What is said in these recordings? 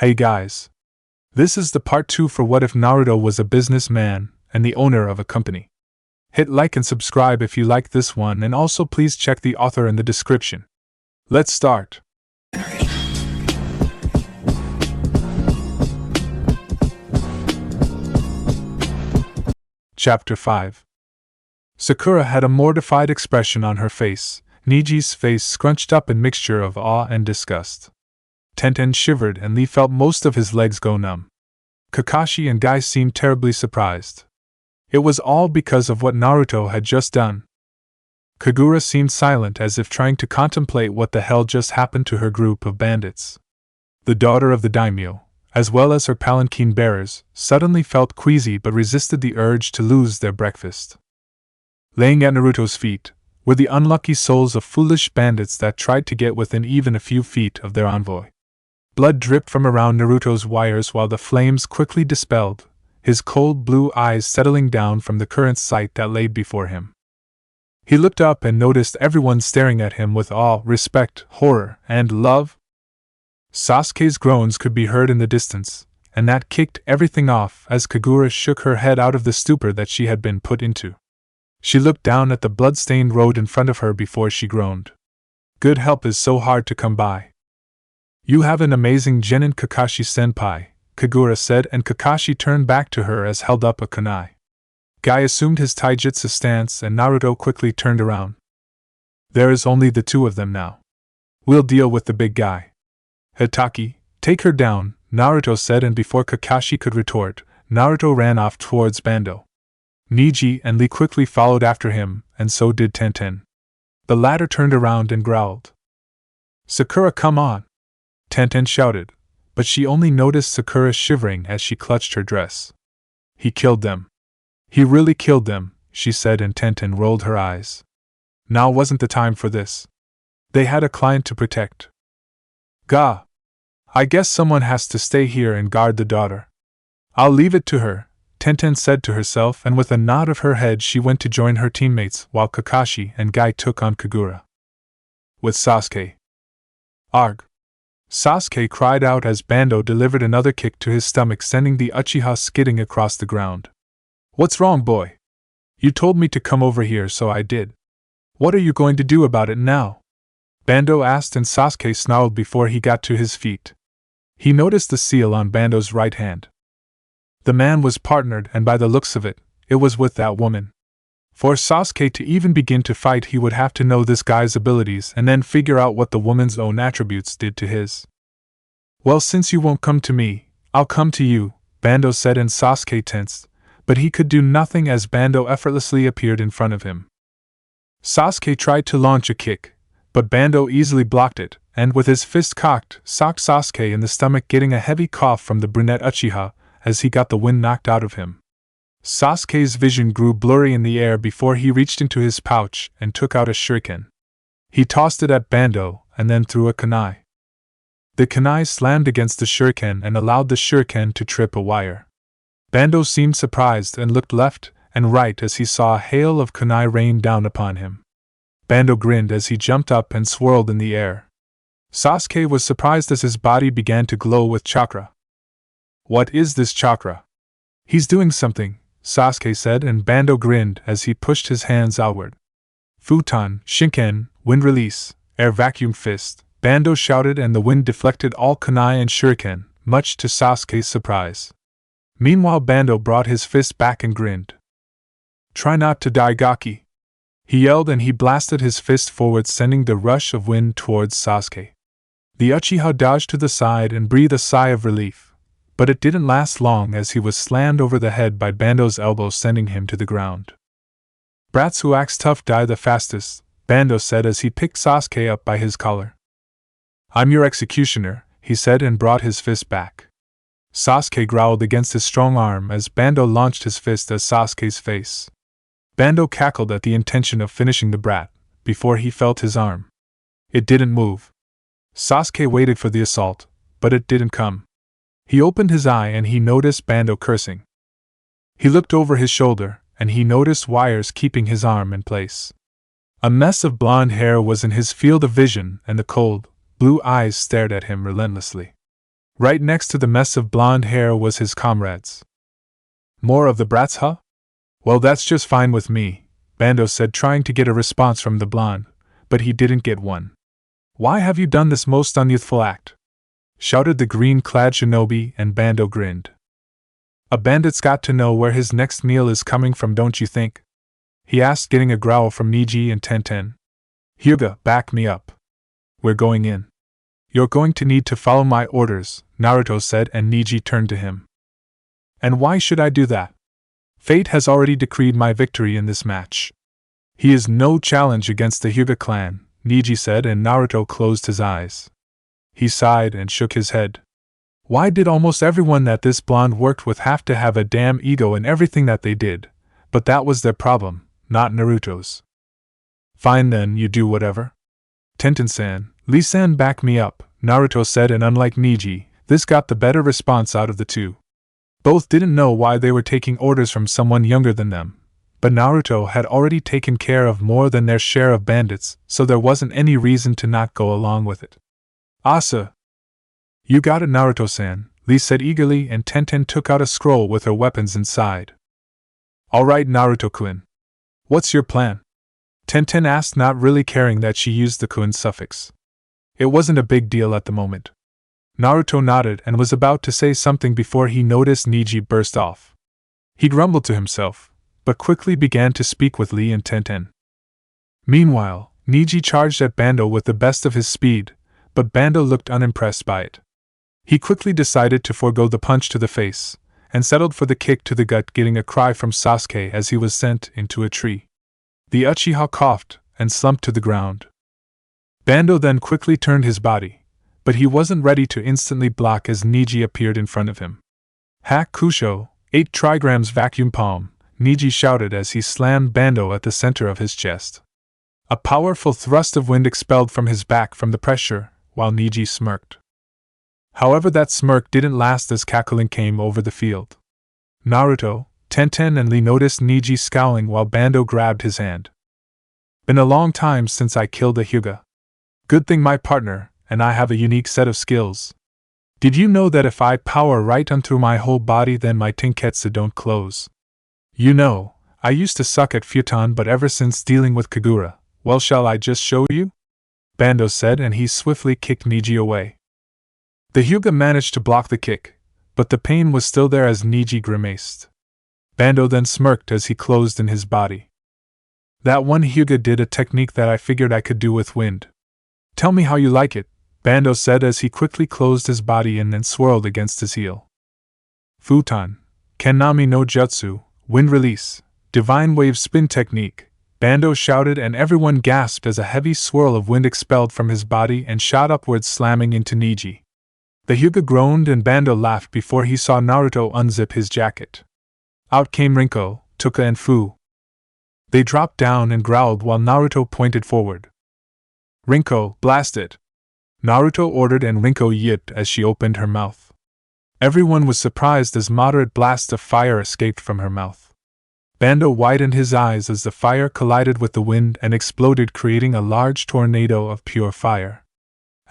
Hey guys. This is the part 2 for What If Naruto Was a Businessman and the Owner of a Company. Hit like and subscribe if you like this one, and also please check the author in the description. Let's start. Chapter 5. Sakura had a mortified expression on her face, Niji's face scrunched up in mixture of awe and disgust. Tenten shivered and Lee felt most of his legs go numb. Kakashi and Guy seemed terribly surprised. It was all because of what Naruto had just done. Kagura seemed silent, as if trying to contemplate what the hell just happened to her group of bandits. The daughter of the daimyo, as well as her palanquin bearers, suddenly felt queasy but resisted the urge to lose their breakfast. Laying at Naruto's feet were the unlucky souls of foolish bandits that tried to get within even a few feet of their envoy. Blood dripped from around Naruto's wires while the flames quickly dispelled, his cold blue eyes settling down from the current sight that lay before him. He looked up and noticed everyone staring at him with awe, respect, horror, and love. Sasuke's groans could be heard in the distance, and that kicked everything off as Kagura shook her head out of the stupor that she had been put into. She looked down at the blood-stained road in front of her before she groaned. Good help is so hard to come by. You have an amazing genin, Kakashi-senpai, Kagura said, and Kakashi turned back to her as held up a kunai. Guy assumed his taijutsu stance and Naruto quickly turned around. There is only the two of them now. We'll deal with the big guy. Hitaki, take her down, Naruto said, and before Kakashi could retort, Naruto ran off towards Bando. Niji and Lee quickly followed after him, and so did Tenten. The latter turned around and growled. Sakura, come on! Tenten shouted, but she only noticed Sakura shivering as she clutched her dress. He killed them. He really killed them, she said, and Tenten rolled her eyes. Now wasn't the time for this. They had a client to protect. Gah! I guess someone has to stay here and guard the daughter. I'll leave it to her, Tenten said to herself, and with a nod of her head she went to join her teammates while Kakashi and Guy took on Kagura. With Sasuke. Arg! Sasuke cried out as Bando delivered another kick to his stomach, sending the Uchiha skidding across the ground. What's wrong, boy? You told me to come over here, so I did. What are you going to do about it now? Bando asked, and Sasuke snarled before he got to his feet. He noticed the seal on Bando's right hand. The man was partnered, and by the looks of it, it was with that woman. For Sasuke to even begin to fight, he would have to know this guy's abilities and then figure out what the woman's own attributes did to his. Well, since you won't come to me, I'll come to you, Bando said, and Sasuke tensed, but he could do nothing as Bando effortlessly appeared in front of him. Sasuke tried to launch a kick, but Bando easily blocked it, and with his fist cocked, socked Sasuke in the stomach, getting a heavy cough from the brunette Uchiha as he got the wind knocked out of him. Sasuke's vision grew blurry in the air before he reached into his pouch and took out a shuriken. He tossed it at Bando and then threw a kunai. The kunai slammed against the shuriken and allowed the shuriken to trip a wire. Bando seemed surprised and looked left and right as he saw a hail of kunai rain down upon him. Bando grinned as he jumped up and swirled in the air. Sasuke was surprised as his body began to glow with chakra. What is this chakra? He's doing something, Sasuke said, and Bando grinned as he pushed his hands outward. Futon, Shinken, wind release, air vacuum fist, Bando shouted, and the wind deflected all kunai and shuriken, much to Sasuke's surprise. Meanwhile, Bando brought his fist back and grinned. Try not to die, Gaki! He yelled, and he blasted his fist forward, sending the rush of wind towards Sasuke. The Uchiha dodged to the side and breathed a sigh of relief, but it didn't last long as he was slammed over the head by Bando's elbow, sending him to the ground. Brats who axe tough die the fastest, Bando said as he picked Sasuke up by his collar. I'm your executioner, he said, and brought his fist back. Sasuke growled against his strong arm as Bando launched his fist at Sasuke's face. Bando cackled at the intention of finishing the brat, before he felt his arm. It didn't move. Sasuke waited for the assault, but it didn't come. He opened his eye and he noticed Bando cursing. He looked over his shoulder, and he noticed wires keeping his arm in place. A mess of blonde hair was in his field of vision, and the cold, blue eyes stared at him relentlessly. Right next to the mess of blonde hair was his comrades. More of the brats, huh? Well, that's just fine with me, Bando said, trying to get a response from the blonde, but he didn't get one. Why have you done this most unyouthful act? Shouted the green-clad shinobi, and Bando grinned. A bandit's got to know where his next meal is coming from, don't you think? He asked, getting a growl from Niji and Tenten. Hyuga, back me up. We're going in. You're going to need to follow my orders, Naruto said, and Niji turned to him. And why should I do that? Fate has already decreed my victory in this match. He is no challenge against the Hyuga clan, Niji said, and Naruto closed his eyes. He sighed and shook his head. Why did almost everyone that this blonde worked with have to have a damn ego in everything that they did? But that was their problem, not Naruto's. Fine then, you do whatever. Tenten-san, Lee-san, back me up, Naruto said, and unlike Niji, this got the better response out of the two. Both didn't know why they were taking orders from someone younger than them, but Naruto had already taken care of more than their share of bandits, so there wasn't any reason to not go along with it. Asa! You got it, Naruto-san, Lee said eagerly, and Tenten took out a scroll with her weapons inside. Alright, Naruto-kun. What's your plan? Tenten asked, not really caring that she used the kun suffix. It wasn't a big deal at the moment. Naruto nodded and was about to say something before he noticed Niji burst off. He grumbled to himself, but quickly began to speak with Lee and Tenten. Meanwhile, Niji charged at Bando with the best of his speed, but Bando looked unimpressed by it. He quickly decided to forego the punch to the face, and settled for the kick to the gut, getting a cry from Sasuke as he was sent into a tree. The Uchiha coughed and slumped to the ground. Bando then quickly turned his body, but he wasn't ready to instantly block as Niji appeared in front of him. Hack Kusho, 8 trigrams vacuum palm, Niji shouted as he slammed Bando at the center of his chest. A powerful thrust of wind expelled from his back from the pressure, while Niji smirked. However, that smirk didn't last as cackling came over the field. Naruto, Tenten, and Lee noticed Niji scowling while Bando grabbed his hand. Been a long time since I killed a Hyuga. Good thing my partner and I have a unique set of skills. Did you know that if I power right on through my whole body, then my tenketsu don't close? You know, I used to suck at futon, but ever since dealing with Kagura, well, shall I just show you? Bando said, and he swiftly kicked Niji away. The Hyuga managed to block the kick, but the pain was still there as Niji grimaced. Bando then smirked as he closed in his body. That one Hyuga did a technique that I figured I could do with wind. Tell me how you like it, Bando said as he quickly closed his body in and swirled against his heel. Futon, Kenami no Jutsu, wind release, divine wave spin technique, Bando shouted, and everyone gasped as a heavy swirl of wind expelled from his body and shot upwards, slamming into Niji. The Hyuga groaned and Bando laughed before he saw Naruto unzip his jacket. Out came Rinko, Tuka, and Fu. They dropped down and growled while Naruto pointed forward. Rinko, blast it! Naruto ordered, and Rinko yipped as she opened her mouth. Everyone was surprised as moderate blasts of fire escaped from her mouth. Bando widened his eyes as the fire collided with the wind and exploded, creating a large tornado of pure fire.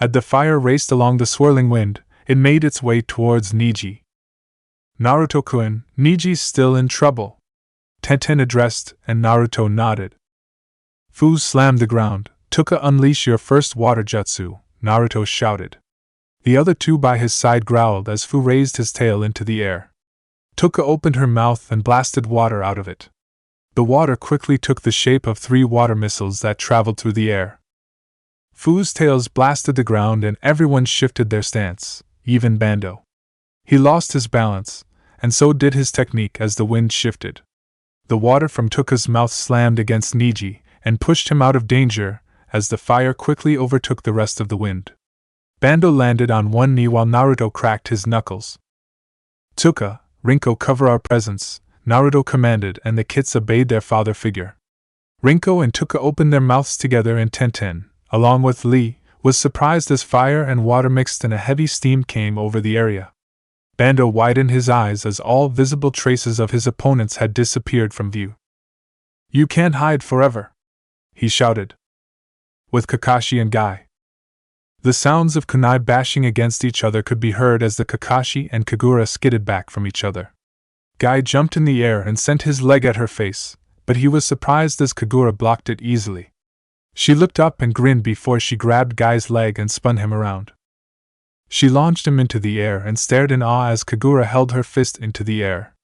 As the fire raced along the swirling wind, it made its way towards Niji. Naruto-kun, Niji's still in trouble, Tenten addressed, and Naruto nodded. Fu slammed the ground. Tuka, unleash your first water jutsu, Naruto shouted. The other two by his side growled as Fu raised his tail into the air. Tuka opened her mouth and blasted water out of it. The water quickly took the shape of 3 water missiles that traveled through the air. Fu's tails blasted the ground and everyone shifted their stance, even Bando. He lost his balance, and so did his technique as the wind shifted. The water from Tuka's mouth slammed against Niji and pushed him out of danger as the fire quickly overtook the rest of the wind. Bando landed on one knee while Naruto cracked his knuckles. Tuka, Rinko, cover our presence, Naruto commanded, and the kits obeyed their father figure. Rinko and Tuka opened their mouths together, and Tenten, along with Lee, was surprised as fire and water mixed and a heavy steam came over the area. Bando widened his eyes as all visible traces of his opponents had disappeared from view. You can't hide forever, he shouted. With Kakashi and Guy. The sounds of kunai bashing against each other could be heard as the Kakashi and Kagura skidded back from each other. Guy jumped in the air and sent his leg at her face, but he was surprised as Kagura blocked it easily. She looked up and grinned before she grabbed Guy's leg and spun him around. She launched him into the air and stared in awe as Kagura held her fist into the air.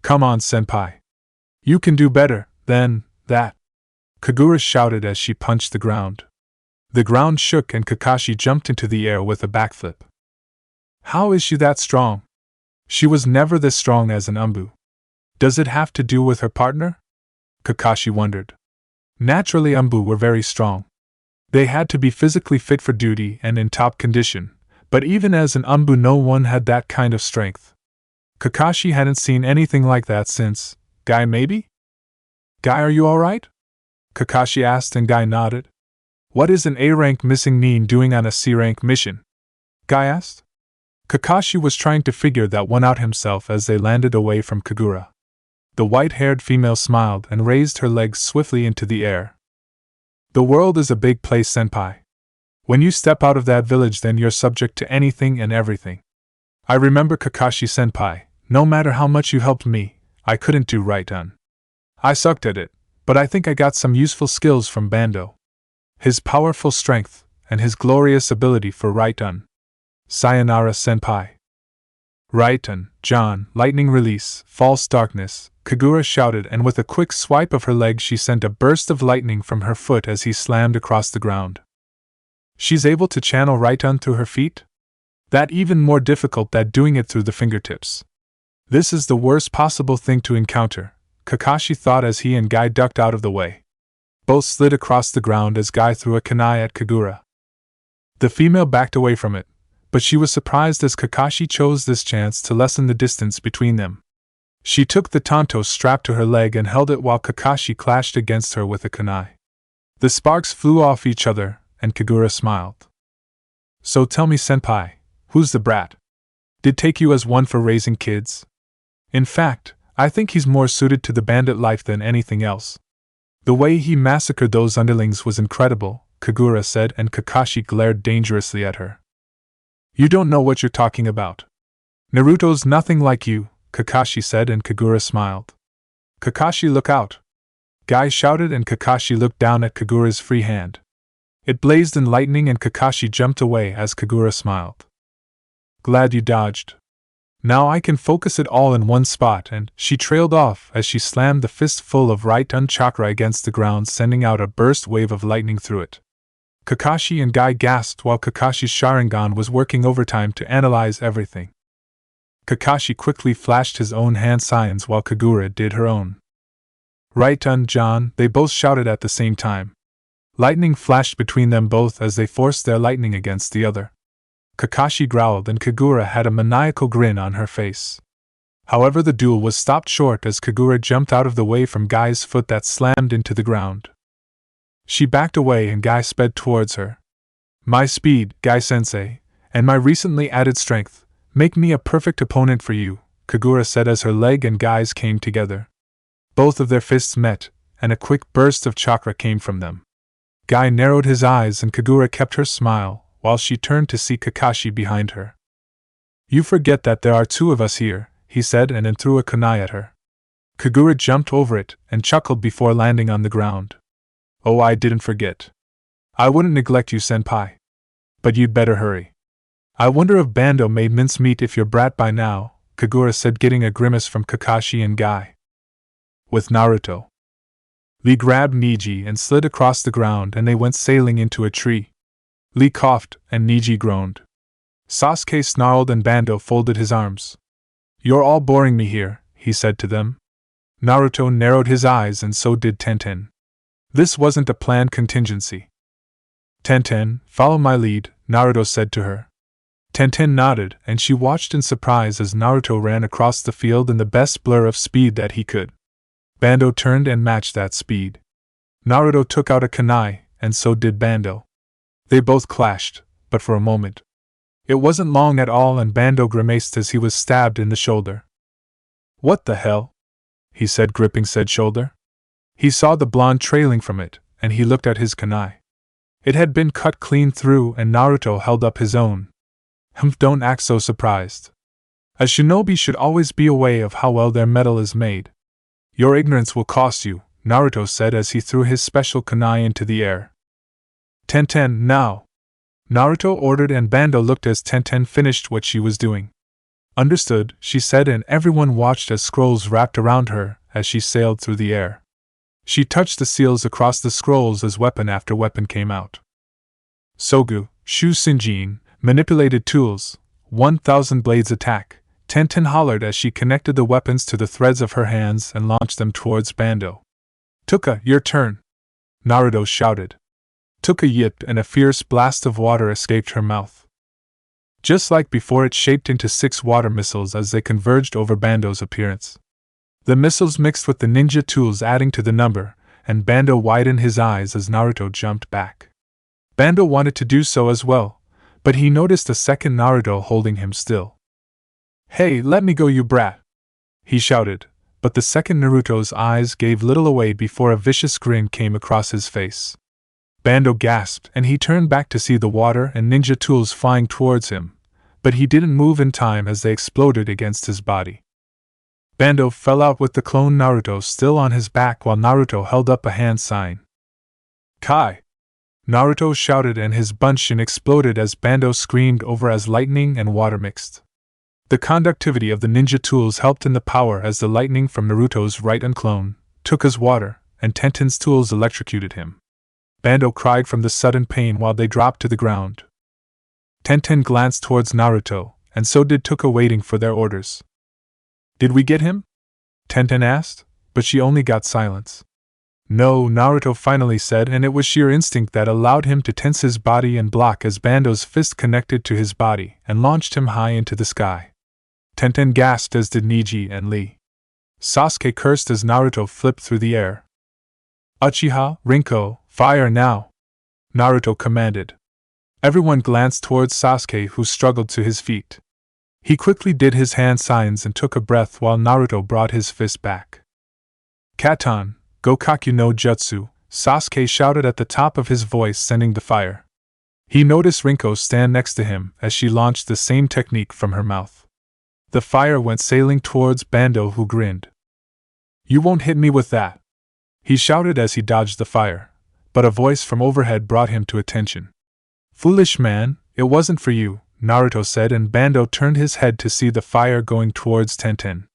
"Come on, senpai. You can do better than that," Kagura shouted as she punched the ground. The ground shook and Kakashi jumped into the air with a backflip. "How is she that strong? She was never this strong as an Umbu. Does it have to do with her partner?" Kakashi wondered. Naturally, Umbu were very strong. They had to be physically fit for duty and in top condition, but even as an Umbu no one had that kind of strength. Kakashi hadn't seen anything like that since Guy, maybe? "Guy, are you alright?" Kakashi asked and Guy nodded. "What is an A-rank missing Nin doing on a C-rank mission?" Guy asked. Kakashi was trying to figure that one out himself as they landed away from Kagura. The white-haired female smiled and raised her legs swiftly into the air. "The world is a big place, senpai. When you step out of that village, then you're subject to anything and everything. I remember Kakashi-senpai, no matter how much you helped me, I couldn't do right done. I sucked at it, but I think I got some useful skills from Bando. His powerful strength, and his glorious ability for right done. Sayonara, senpai." "Right done, John, lightning release, false darkness," Kagura shouted, and with a quick swipe of her leg she sent a burst of lightning from her foot as he slammed across the ground. "She's able to channel right done through her feet? That even more difficult than doing it through the fingertips. This is the worst possible thing to encounter," Kakashi thought as he and Guy ducked out of the way. Both slid across the ground as Guy threw a kunai at Kagura. The female backed away from it, but she was surprised as Kakashi chose this chance to lessen the distance between them. She took the tanto strapped to her leg and held it while Kakashi clashed against her with a kunai. The sparks flew off each other, and Kagura smiled. "So tell me, senpai, who's the brat? Did take you as one for raising kids? In fact, I think he's more suited to the bandit life than anything else. The way he massacred those underlings was incredible," Kagura said, and Kakashi glared dangerously at her. "You don't know what you're talking about. Naruto's nothing like you," Kakashi said, and Kagura smiled. "Kakashi, look out!" Guy shouted, and Kakashi looked down at Kagura's free hand. It blazed in lightning and Kakashi jumped away as Kagura smiled. "Glad you dodged. Now I can focus it all in one spot," and she trailed off as she slammed the fistful of right-done chakra against the ground, sending out a burst wave of lightning through it. Kakashi and Guy gasped while Kakashi's Sharingan was working overtime to analyze everything. Kakashi quickly flashed his own hand signs while Kagura did her own. "Right done, John," they both shouted at the same time. Lightning flashed between them both as they forced their lightning against the other. Kakashi growled and Kagura had a maniacal grin on her face. However, the duel was stopped short as Kagura jumped out of the way from Guy's foot that slammed into the ground. She backed away and Guy sped towards her. "My speed, Guy-sensei, and my recently added strength make me a perfect opponent for you," Kagura said as her leg and Guy's came together. Both of their fists met, and a quick burst of chakra came from them. Guy narrowed his eyes and Kagura kept her smile, while she turned to see Kakashi behind her. "You forget that there are two of us here," he said, and then threw a kunai at her. Kagura jumped over it and chuckled before landing on the ground. "Oh, I didn't forget. I wouldn't neglect you, senpai. But you'd better hurry. I wonder if Bando made mincemeat if you're brat by now," Kagura said, getting a grimace from Kakashi and Guy. "With Naruto." Lee grabbed Niji and slid across the ground and they went sailing into a tree. Lee coughed and Niji groaned. Sasuke snarled and Bando folded his arms. "You're all boring me here," he said to them. Naruto narrowed his eyes and so did Tenten. This wasn't a planned contingency. "Tenten, follow my lead," Naruto said to her. Tenten nodded and she watched in surprise as Naruto ran across the field in the best blur of speed that he could. Bando turned and matched that speed. Naruto took out a kunai, and so did Bando. They both clashed, but for a moment. It wasn't long at all and Bando grimaced as he was stabbed in the shoulder. "What the hell?" he said, gripping said shoulder. He saw the blonde trailing from it, and he looked at his kunai. It had been cut clean through and Naruto held up his own. Don't act so surprised. A shinobi should always be aware of how well their metal is made. Your ignorance will cost you, Naruto said as he threw his special kunai into the air. Tenten, now! Naruto ordered and Bando looked as Tenten finished what she was doing. Understood, she said, and everyone watched as scrolls wrapped around her as she sailed through the air. She touched the seals across the scrolls as weapon after weapon came out. Sogu, Shu Sinjin, manipulated tools, 1,000 blades attack, Tenten hollered as she connected the weapons to the threads of her hands and launched them towards Bando. Tuka, your turn! Naruto shouted. Tuka yipped and a fierce blast of water escaped her mouth. Just like before, it shaped into 6 water missiles as they converged over Bando's appearance. The missiles mixed with the ninja tools adding to the number, and Bando widened his eyes as Naruto jumped back. Bando wanted to do so as well, but he noticed a second Naruto holding him still. Hey, let me go, you brat! He shouted, but the second Naruto's eyes gave little away before a vicious grin came across his face. Bando gasped and he turned back to see the water and ninja tools flying towards him, but he didn't move in time as they exploded against his body. Bando fell out with the clone Naruto still on his back while Naruto held up a hand sign. Kai! Naruto shouted and his bunshin exploded as Bando screamed over as lightning and water mixed. The conductivity of the ninja tools helped in the power as the lightning from Naruto's right unclone took his water, and Tenten's tools electrocuted him. Bando cried from the sudden pain while they dropped to the ground. Tenten glanced towards Naruto, and so did Tuka, waiting for their orders. Did we get him? Tenten asked, but she only got silence. No, Naruto finally said, and it was sheer instinct that allowed him to tense his body and block as Bando's fist connected to his body and launched him high into the sky. Tenten gasped, as did Neji and Lee. Sasuke cursed as Naruto flipped through the air. Uchiha, Rinko, fire now! Naruto commanded. Everyone glanced towards Sasuke, who struggled to his feet. He quickly did his hand signs and took a breath while Naruto brought his fist back. Katan, Gokaku no Jutsu, Sasuke shouted at the top of his voice, sending the fire. He noticed Rinko stand next to him as she launched the same technique from her mouth. The fire went sailing towards Bando, who grinned. You won't hit me with that! He shouted as he dodged the fire, but a voice from overhead brought him to attention. Foolish man, it wasn't for you, Naruto said, and Bando turned his head to see the fire going towards Tenten.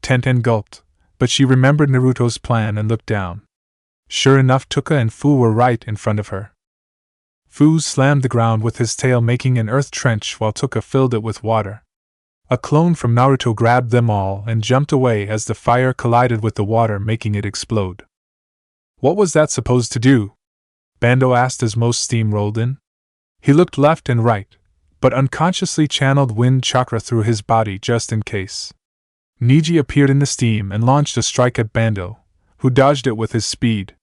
Tenten gulped, but she remembered Naruto's plan and looked down. Sure enough, Tuka and Fu were right in front of her. Fu slammed the ground with his tail, making an earth trench, while Tuka filled it with water. A clone from Naruto grabbed them all and jumped away as the fire collided with the water, making it explode. What was that supposed to do? Bando asked as most steam rolled in. He looked left and right, but unconsciously channeled wind chakra through his body just in case. Neji appeared in the steam and launched a strike at Bando, who dodged it with his speed.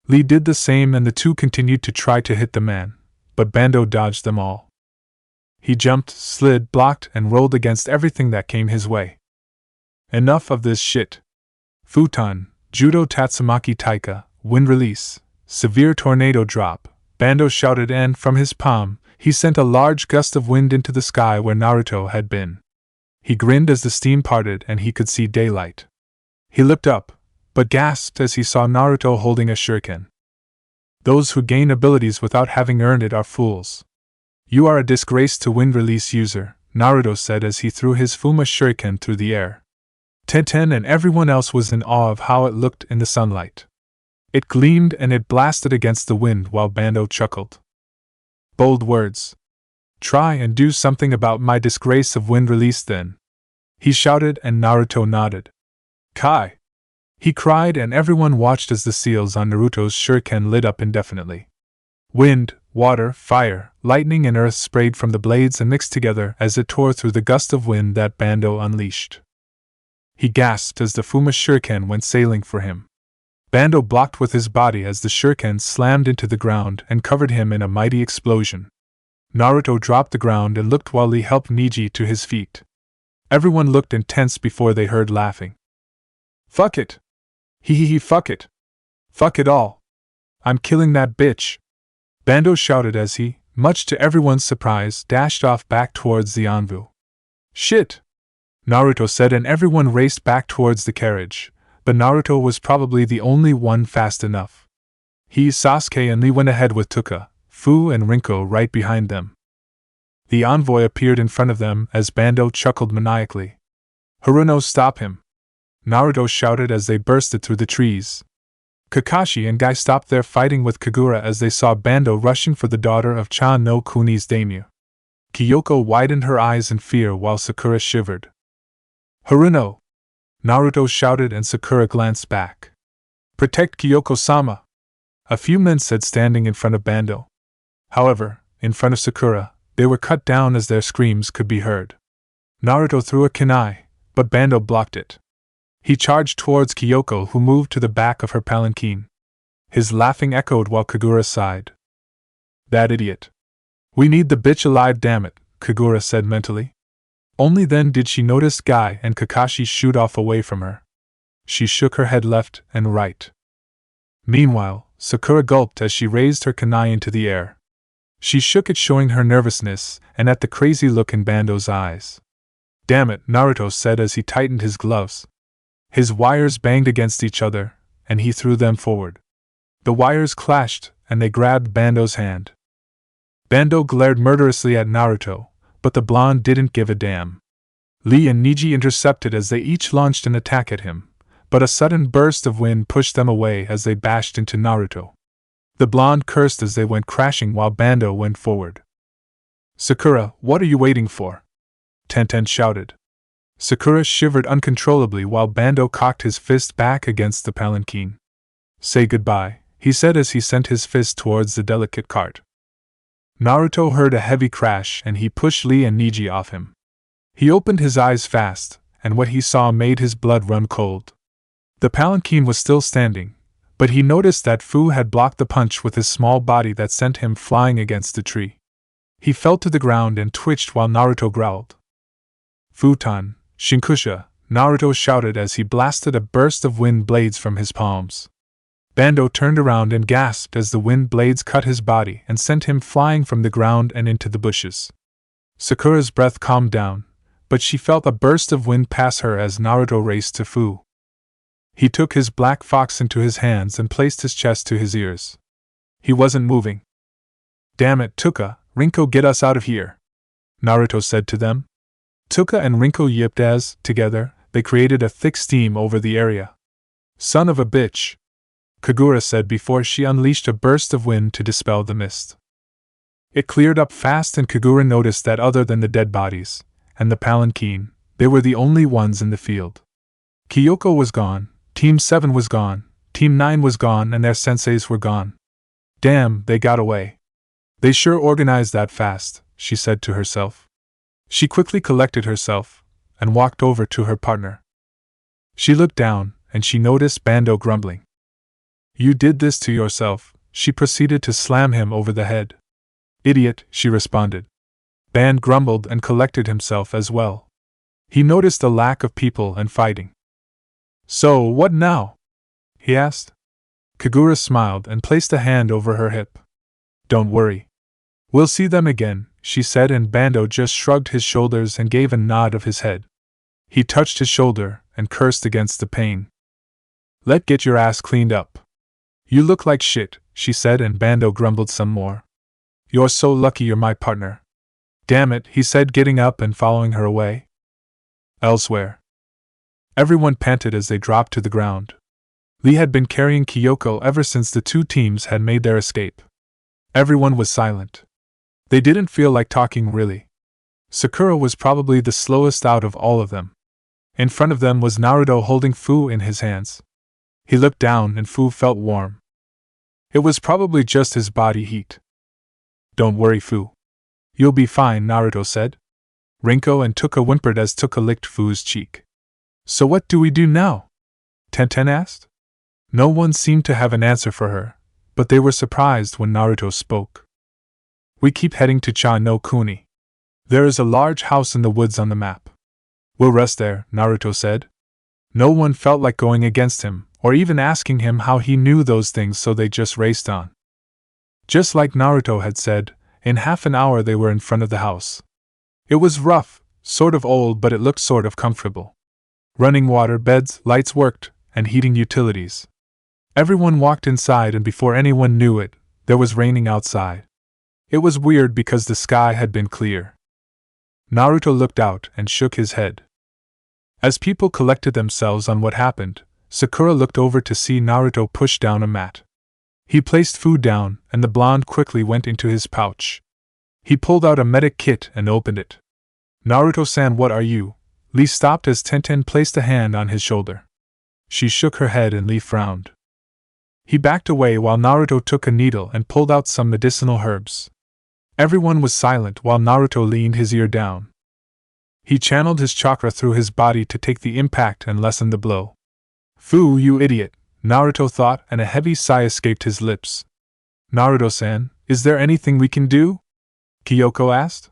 Lee did the same and the two continued to try to hit the man, but Bando dodged them all. He jumped, slid, blocked, and rolled against everything that came his way. Enough of this shit. Futon, Judo Tatsumaki Taika, wind release, severe tornado drop, Bando shouted, and from his palm, he sent a large gust of wind into the sky where Naruto had been. He grinned as the steam parted and he could see daylight. He looked up, but gasped as he saw Naruto holding a shuriken. Those who gain abilities without having earned it are fools. You are a disgrace to wind release user, Naruto said as he threw his Fuma shuriken through the air. Tenten and everyone else was in awe of how it looked in the sunlight. It gleamed and it blasted against the wind while Bando chuckled. Bold words. Try and do something about my disgrace of wind release then. He shouted and Naruto nodded. Kai! He cried and everyone watched as the seals on Naruto's shuriken lit up indefinitely. Wind, water, fire, lightning and earth sprayed from the blades and mixed together as it tore through the gust of wind that Bando unleashed. He gasped as the Fuma shuriken went sailing for him. Bando blocked with his body as the shuriken slammed into the ground and covered him in a mighty explosion. Naruto dropped the ground and looked while Lee helped Neji to his feet. Everyone looked intense before they heard laughing. Fuck it! Fuck it! Fuck it all! I'm killing that bitch! Bando shouted as he, much to everyone's surprise, dashed off back towards the envoy. Shit! Naruto said, and everyone raced back towards the carriage, but Naruto was probably the only one fast enough. He, Sasuke, and Lee went ahead with Tuka, Fu, and Rinko right behind them. The envoy appeared in front of them as Bando chuckled maniacally. Haruno, stop him! Naruto shouted as they bursted through the trees. Kakashi and Guy stopped their fighting with Kagura as they saw Bando rushing for the daughter of Cha no Kuni's daimyo. Kyoko widened her eyes in fear while Sakura shivered. Haruno! Naruto shouted and Sakura glanced back. Protect Kyoko-sama! A few men said, standing in front of Bando. However, in front of Sakura, they were cut down as their screams could be heard. Naruto threw a kunai, but Bando blocked it. He charged towards Kyoko, who moved to the back of her palanquin. His laughing echoed while Kagura sighed. That idiot. We need the bitch alive, damn it, Kagura said mentally. Only then did she notice Guy and Kakashi shoot off away from her. She shook her head left and right. Meanwhile, Sakura gulped as she raised her kunai into the air. She shook it, showing her nervousness and at the crazy look in Bando's eyes. Damn it, Naruto said as he tightened his gloves. His wires banged against each other, and he threw them forward. The wires clashed, and they grabbed Bando's hand. Bando glared murderously at Naruto, but the blonde didn't give a damn. Lee and Neji intercepted as they each launched an attack at him, but a sudden burst of wind pushed them away as they bashed into Naruto. The blonde cursed as they went crashing while Bando went forward. Sakura, what are you waiting for? Tenten shouted. Sakura shivered uncontrollably while Bando cocked his fist back against the palanquin. Say goodbye, he said as he sent his fist towards the delicate cart. Naruto heard a heavy crash and he pushed Lee and Neji off him. He opened his eyes fast, and what he saw made his blood run cold. The palanquin was still standing, but he noticed that Fu had blocked the punch with his small body that sent him flying against the tree. He fell to the ground and twitched while Naruto growled. Futan, Shinkusha, Naruto shouted as he blasted a burst of wind blades from his palms. Bando turned around and gasped as the wind blades cut his body and sent him flying from the ground and into the bushes. Sakura's breath calmed down, but she felt a burst of wind pass her as Naruto raced to Fu. He took his black fox into his hands and placed his chest to his ears. He wasn't moving. Damn it, Tuka, Rinko, get us out of here, Naruto said to them. Tuka and Rinko yipped as, together, they created a thick steam over the area. Son of a bitch, Kagura said before she unleashed a burst of wind to dispel the mist. It cleared up fast and Kagura noticed that other than the dead bodies, and the palanquin, they were the only ones in the field. Kyoko was gone, Team 7 was gone, Team 9 was gone, and their senseis were gone. Damn, they got away. They sure organized that fast, she said to herself. She quickly collected herself, and walked over to her partner. She looked down, and she noticed Bando grumbling. You did this to yourself, she proceeded to slam him over the head. Idiot, she responded. Band grumbled and collected himself as well. He noticed the lack of people and fighting. So, what now? He asked. Kagura smiled and placed a hand over her hip. Don't worry. We'll see them again, she said, and Bando just shrugged his shoulders and gave a nod of his head. He touched his shoulder and cursed against the pain. Let get your ass cleaned up. You look like shit, she said, and Bando grumbled some more. You're so lucky you're my partner. Damn it, he said, getting up and following her away. Elsewhere. Everyone panted as they dropped to the ground. Lee had been carrying Kyoko ever since the two teams had made their escape. Everyone was silent. They didn't feel like talking really. Sakura was probably the slowest out of all of them. In front of them was Naruto holding Fu in his hands. He looked down and Fu felt warm. It was probably just his body heat. Don't worry, Fu. You'll be fine, Naruto said. Rinko and Tuka whimpered as Tuka licked Fu's cheek. So what do we do now? Tenten asked. No one seemed to have an answer for her, but they were surprised when Naruto spoke. We keep heading to Cha no Kuni. There is a large house in the woods on the map. We'll rest there, Naruto said. No one felt like going against him, or even asking him how he knew those things, so they just raced on. Just like Naruto had said, in half an hour they were in front of the house. It was rough, sort of old, but it looked sort of comfortable. Running water, beds, lights worked, and heating utilities. Everyone walked inside, and before anyone knew it, there was raining outside. It was weird because the sky had been clear. Naruto looked out and shook his head. As people collected themselves on what happened, Sakura looked over to see Naruto push down a mat. He placed food down, and the blonde quickly went into his pouch. He pulled out a medic kit and opened it. Naruto-san, what are you? Lee stopped as Tenten placed a hand on his shoulder. She shook her head and Lee frowned. He backed away while Naruto took a needle and pulled out some medicinal herbs. Everyone was silent while Naruto leaned his ear down. He channeled his chakra through his body to take the impact and lessen the blow. Fu, you idiot, Naruto thought, and a heavy sigh escaped his lips. Naruto-san, is there anything we can do? Kyoko asked.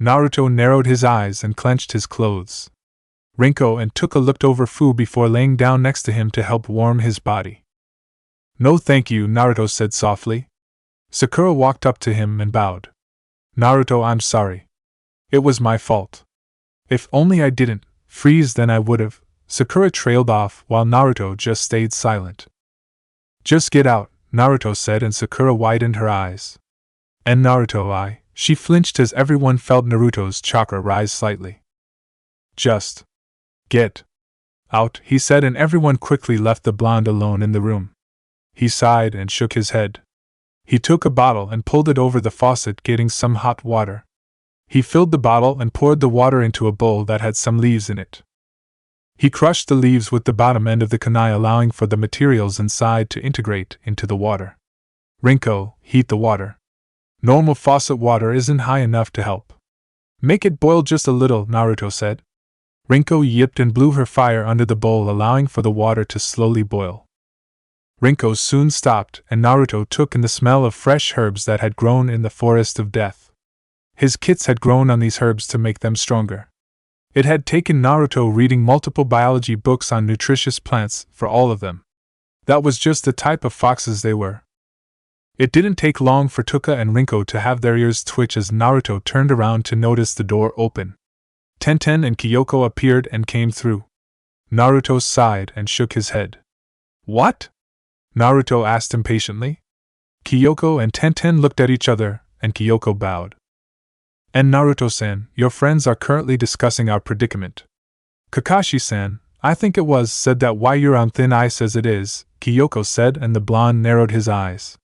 Naruto narrowed his eyes and clenched his clothes. Rinko and Tuka looked over Fu before laying down next to him to help warm his body. No thank you, Naruto said softly. Sakura walked up to him and bowed. Naruto, I'm sorry. It was my fault. If only I didn't freeze, then I would've. Sakura trailed off while Naruto just stayed silent. Just get out, Naruto said, and Sakura widened her eyes. And Naruto, she flinched as everyone felt Naruto's chakra rise slightly. Just get out, he said, and everyone quickly left the blonde alone in the room. He sighed and shook his head. He took a bottle and pulled it over the faucet, getting some hot water. He filled the bottle and poured the water into a bowl that had some leaves in it. He crushed the leaves with the bottom end of the kunai, allowing for the materials inside to integrate into the water. Rinko, heat the water. Normal faucet water isn't high enough to help. Make it boil just a little, Naruto said. Rinko yipped and blew her fire under the bowl, allowing for the water to slowly boil. Rinko soon stopped, and Naruto took in the smell of fresh herbs that had grown in the forest of death. His kits had grown on these herbs to make them stronger. It had taken Naruto reading multiple biology books on nutritious plants for all of them. That was just the type of foxes they were. It didn't take long for Tuka and Rinko to have their ears twitch as Naruto turned around to notice the door open. Tenten and Kyoko appeared and came through. Naruto sighed and shook his head. What? Naruto asked impatiently. Kyoko and Tenten looked at each other, and Kyoko bowed. And Naruto-san, your friends are currently discussing our predicament. Kakashi-san, I think it was said that why you're on thin ice as it is, Kyoko said, and the blonde narrowed his eyes.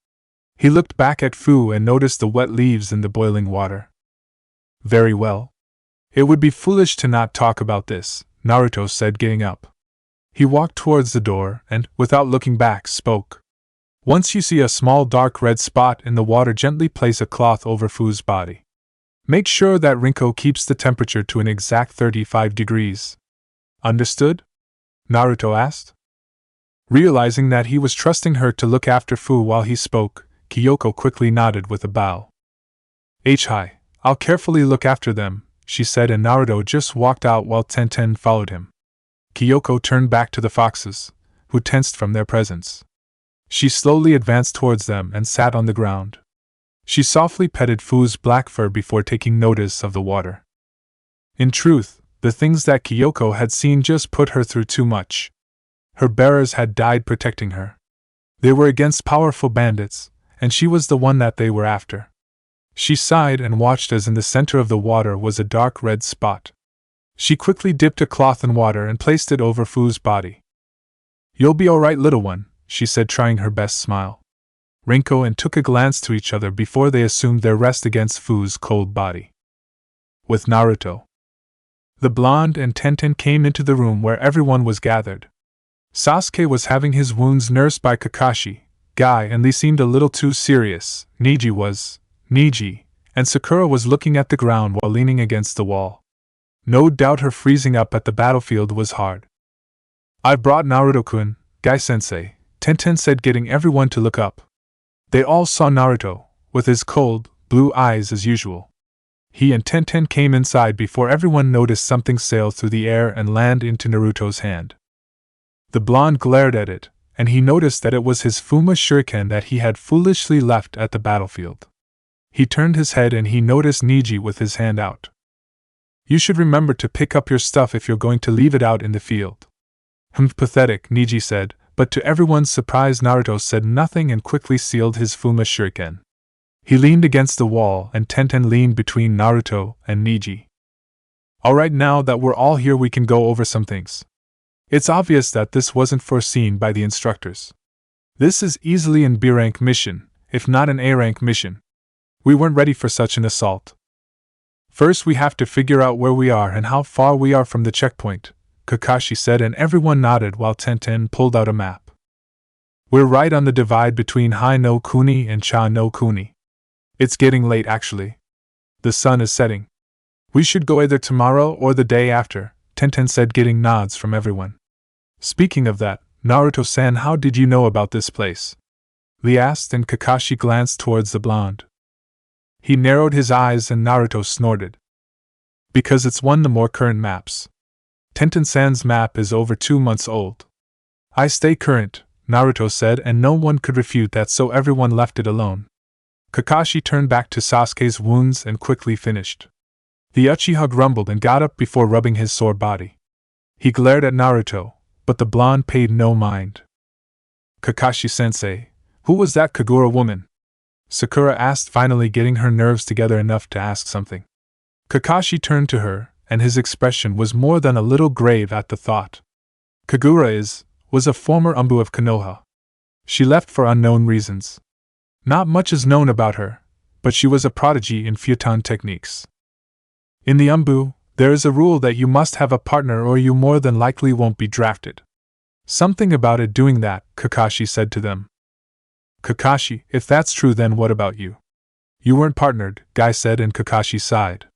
He looked back at Fu and noticed the wet leaves in the boiling water. Very well. It would be foolish to not talk about this, Naruto said, getting up. He walked towards the door and, without looking back, spoke. Once you see a small dark red spot in the water, gently place a cloth over Fu's body. Make sure that Rinko keeps the temperature to an exact 35 degrees. Understood? Naruto asked. Realizing that he was trusting her to look after Fu while he spoke, Kyoko quickly nodded with a bow. Hi, I'll carefully look after them, she said, and Naruto just walked out while Tenten followed him. Kyoko turned back to the foxes, who tensed from their presence. She slowly advanced towards them and sat on the ground. She softly petted Fu's black fur before taking notice of the water. In truth, the things that Kyoko had seen just put her through too much. Her bearers had died protecting her. They were against powerful bandits, and she was the one that they were after. She sighed and watched as in the center of the water was a dark red spot. She quickly dipped a cloth in water and placed it over Fu's body. You'll be all right, little one, she said, trying her best smile. Rinko and Tuka glanced to each other before they assumed their rest against Fu's cold body. With Naruto, the blonde and Tenten came into the room where everyone was gathered. Sasuke was having his wounds nursed by Kakashi, Guy, and Lee seemed a little too serious. Niji, and Sakura was looking at the ground while leaning against the wall. No doubt her freezing up at the battlefield was hard. I've brought Naruto-kun, Guy-sensei, Tenten said, getting everyone to look up. They all saw Naruto, with his cold, blue eyes as usual. He and Tenten came inside before everyone noticed something sail through the air and land into Naruto's hand. The blonde glared at it, and he noticed that it was his Fuma shuriken that he had foolishly left at the battlefield. He turned his head and he noticed Niji with his hand out. You should remember to pick up your stuff if you're going to leave it out in the field. Pathetic, Niji said, but to everyone's surprise Naruto said nothing and quickly sealed his Fuma shuriken. He leaned against the wall and Tenten leaned between Naruto and Niji. Alright, now that we're all here we can go over some things. It's obvious that this wasn't foreseen by the instructors. This is easily an B-rank mission, if not an A-rank mission. We weren't ready for such an assault. First we have to figure out where we are and how far we are from the checkpoint, Kakashi said, and everyone nodded while Tenten pulled out a map. We're right on the divide between Hai no Kuni and Cha no Kuni. It's getting late actually. The sun is setting. We should go either tomorrow or the day after, Tenten said, getting nods from everyone. Speaking of that, Naruto-san, how did you know about this place? Lee asked, and Kakashi glanced towards the blonde. He narrowed his eyes and Naruto snorted. Because it's one of the more current maps. Tenten-san's map is over 2 months old. I stay current, Naruto said, and no one could refute that, so everyone left it alone. Kakashi turned back to Sasuke's wounds and quickly finished. The Uchiha grumbled and got up before rubbing his sore body. He glared at Naruto, but the blonde paid no mind. Kakashi-sensei, who was that Kagura woman? Sakura asked, finally getting her nerves together enough to ask something. Kakashi turned to her, and his expression was more than a little grave at the thought. Kagura was a former Umbu of Konoha. She left for unknown reasons. Not much is known about her, but she was a prodigy in futon techniques. In the Umbu, there is a rule that you must have a partner or you more than likely won't be drafted. Something about it doing that, Kakashi said to them. Kakashi, if that's true, then what about you? You weren't partnered, Guy said, and Kakashi sighed.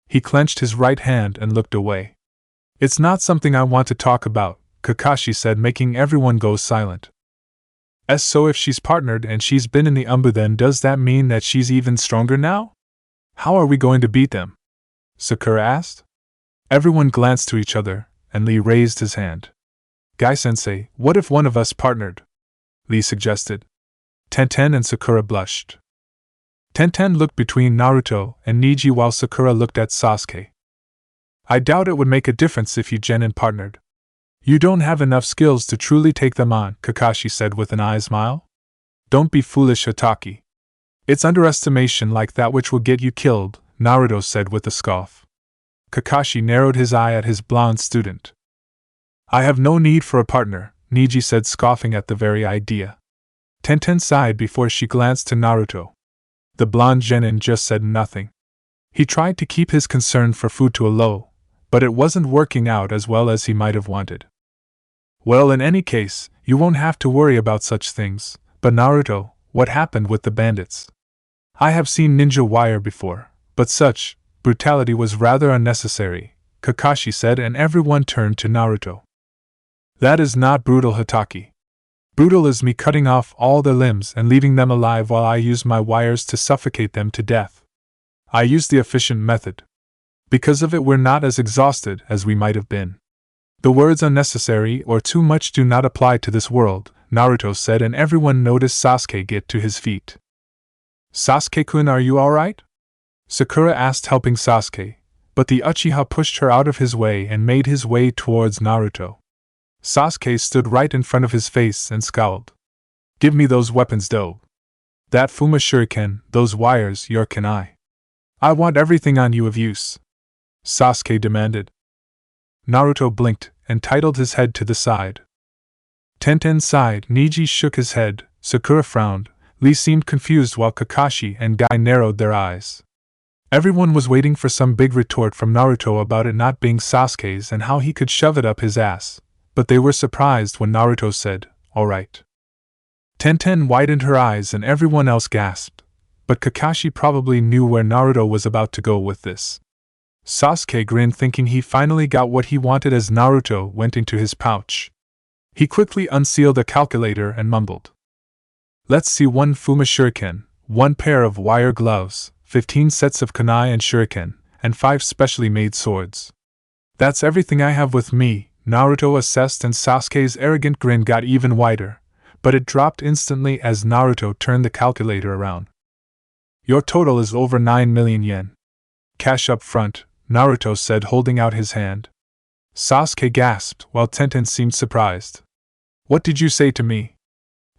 He clenched his right hand and looked away. It's not something I want to talk about, Kakashi said, making everyone go silent. So if she's partnered and she's been in the Umbu, then does that mean that she's even stronger now? How are we going to beat them? Sakura asked. Everyone glanced to each other, and Lee raised his hand. Guy-sensei, what if one of us partnered? Lee suggested. Tenten and Sakura blushed. Tenten looked between Naruto and Niji while Sakura looked at Sasuke. I doubt it would make a difference if you genin partnered. You don't have enough skills to truly take them on, Kakashi said with an eye smile. Don't be foolish, Hatake. It's underestimation like that which will get you killed, Naruto said with a scoff. Kakashi narrowed his eye at his blonde student. I have no need for a partner, Niji said, scoffing at the very idea. Tenten sighed before she glanced to Naruto. The blonde genin just said nothing. He tried to keep his concern for food to a low, but it wasn't working out as well as he might have wanted. Well, in any case, you won't have to worry about such things, but Naruto, what happened with the bandits? I have seen ninja wire before, but such brutality was rather unnecessary, Kakashi said, and everyone turned to Naruto. That is not brutal, Hatake. Brutal is me cutting off all their limbs and leaving them alive while I use my wires to suffocate them to death. I use the efficient method. Because of it, we're not as exhausted as we might have been. The words unnecessary or too much do not apply to this world, Naruto said, and everyone noticed Sasuke get to his feet. Sasuke-kun, are you alright? Sakura asked, helping Sasuke, but the Uchiha pushed her out of his way and made his way towards Naruto. Sasuke stood right in front of his face and scowled. Give me those weapons, though. That Fuma shuriken, those wires, your kunai. I want everything on you of use, Sasuke demanded. Naruto blinked and titled his head to the side. Tenten sighed, Niji shook his head, Sakura frowned, Lee seemed confused while Kakashi and Guy narrowed their eyes. Everyone was waiting for some big retort from Naruto about it not being Sasuke's and how he could shove it up his ass, but they were surprised when Naruto said, alright. Tenten widened her eyes and everyone else gasped, but Kakashi probably knew where Naruto was about to go with this. Sasuke grinned, thinking he finally got what he wanted as Naruto went into his pouch. He quickly unsealed a calculator and mumbled. Let's see, 1 Fuma shuriken, 1 pair of wire gloves, 15 sets of kunai and shuriken, and 5 specially made swords. That's everything I have with me, Naruto assessed, and Sasuke's arrogant grin got even wider, but it dropped instantly as Naruto turned the calculator around. Your total is over 9 million yen. Cash up front, Naruto said, holding out his hand. Sasuke gasped, while Tenten seemed surprised. What did you say to me?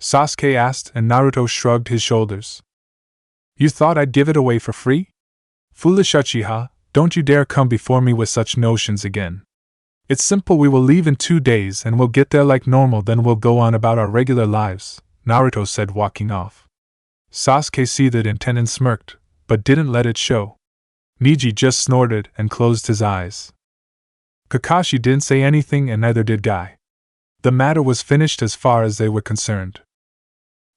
Sasuke asked, and Naruto shrugged his shoulders. You thought I'd give it away for free? Foolish Uchiha, don't you dare come before me with such notions again. It's simple, we will leave in 2 days and we'll get there like normal, then we'll go on about our regular lives, Naruto said, walking off. Sasuke seethed and Tenten smirked, but didn't let it show. Neji just snorted and closed his eyes. Kakashi didn't say anything and neither did Guy. The matter was finished as far as they were concerned.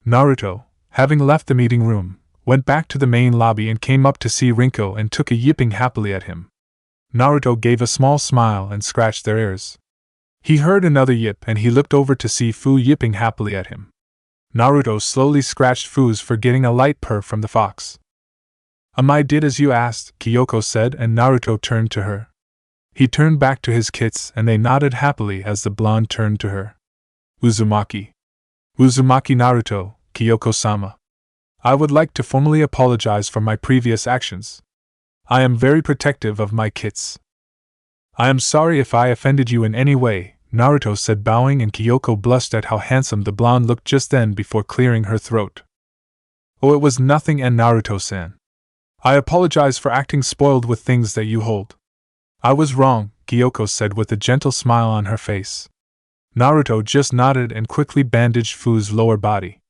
Naruto, having left the meeting room, went back to the main lobby and came up to see Rinko and Tuka yipping happily at him. Naruto gave a small smile and scratched their ears. He heard another yip and he looked over to see Fu yipping happily at him. Naruto slowly scratched Fu's for getting a light purr from the fox. I did as you asked, Kyoko said, and Naruto turned to her. He turned back to his kits and they nodded happily as the blonde turned to her. Uzumaki. Uzumaki Naruto, Kyoko-sama. I would like to formally apologize for my previous actions. I am very protective of my kits. I am sorry if I offended you in any way, Naruto said, bowing, and Kyoko blushed at how handsome the blonde looked just then before clearing her throat. Oh, it was nothing, and Naruto-san. I apologize for acting spoiled with things that you hold. I was wrong, Kyoko said with a gentle smile on her face. Naruto just nodded and quickly bandaged Fu's lower body.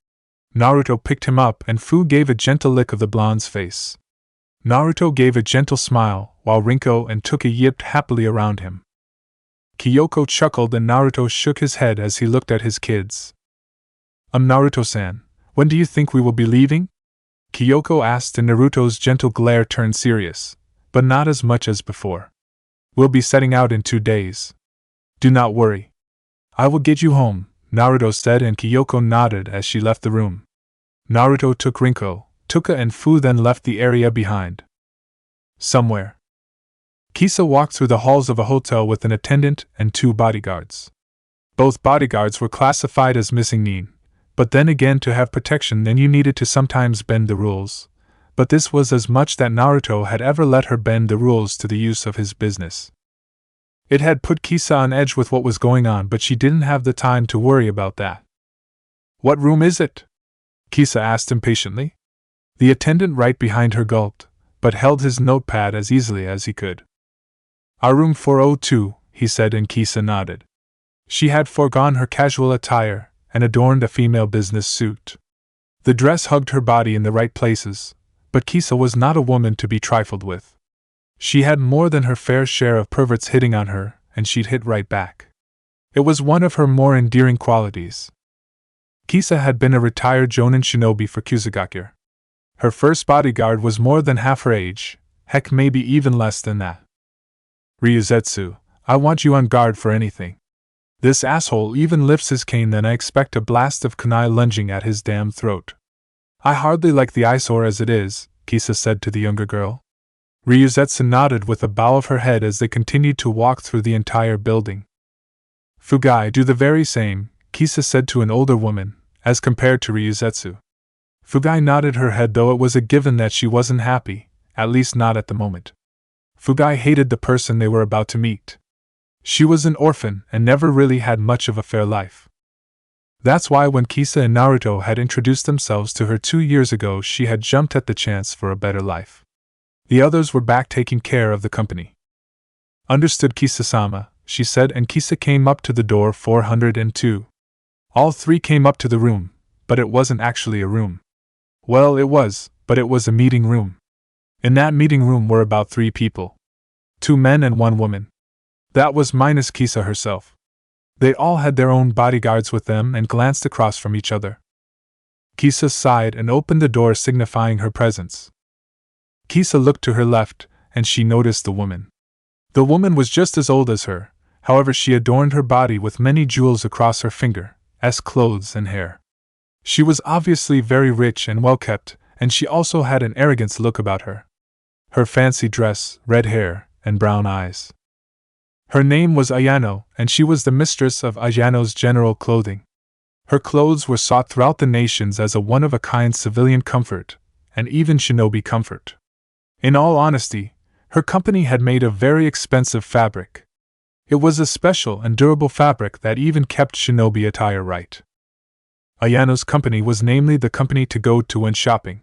Naruto picked him up and Fu gave a gentle lick of the blonde's face. Naruto gave a gentle smile, while Rinko and Tuka yipped happily around him. Kyoko chuckled and Naruto shook his head as he looked at his kids. Naruto-san, when do you think we will be leaving? Kyoko asked, and Naruto's gentle glare turned serious, but not as much as before. We'll be setting out in 2 days. Do not worry. I will get you home, Naruto said, and Kyoko nodded as she left the room. Naruto took Rinko, Tuka and Fu, then left the area behind. Somewhere. Kisa walked through the halls of a hotel with an attendant and 2 bodyguards. Both bodyguards were classified as missing nin, but then again, to have protection then you needed to sometimes bend the rules. But this was as much that Naruto had ever let her bend the rules to the use of his business. It had put Kisa on edge with what was going on, but she didn't have the time to worry about that. What room is it? Kisa asked impatiently. The attendant right behind her gulped, but held his notepad as easily as he could. Our room 402, he said, and Kisa nodded. She had foregone her casual attire and adorned a female business suit. The dress hugged her body in the right places, but Kisa was not a woman to be trifled with. She had more than her fair share of perverts hitting on her, and she'd hit right back. It was one of her more endearing qualities. Kisa had been a retired Jonin shinobi for KyuubiGoku. Her first bodyguard was more than half her age, heck, maybe even less than that. Ryuzetsu, I want you on guard for anything. This asshole even lifts his cane, then I expect a blast of kunai lunging at his damn throat. I hardly like the eyesore as it is, Kisa said to the younger girl. Ryuzetsu nodded with a bow of her head as they continued to walk through the entire building. Fugai, do the very same, Kisa said to an older woman, as compared to Ryuzetsu. Fugai nodded her head, though it was a given that she wasn't happy, at least not at the moment. Fugai hated the person they were about to meet. She was an orphan and never really had much of a fair life. That's why when Kisa and Naruto had introduced themselves to her 2 years ago, she had jumped at the chance for a better life. The others were back taking care of the company. Understood, Kisa-sama, she said, and Kisa came up to the door 402. All 3 came up to the room, but it wasn't actually a room. Well, it was, but it was a meeting room. In that meeting room were about 3 people. 2 men and 1 woman. That was minus Kisa herself. They all had their own bodyguards with them and glanced across from each other. Kisa sighed and opened the door, signifying her presence. Kisa looked to her left, and she noticed the woman. The woman was just as old as her, however she adorned her body with many jewels across her finger, as clothes and hair. She was obviously very rich and well-kept, and she also had an arrogant look about her. Her fancy dress, red hair, and brown eyes. Her name was Ayano, and she was the mistress of Ayano's General Clothing. Her clothes were sought throughout the nations as a one-of-a-kind civilian comfort, and even shinobi comfort. In all honesty, her company had made a very expensive fabric. It was a special and durable fabric that even kept shinobi attire right. Ayano's company was namely the company to go to when shopping.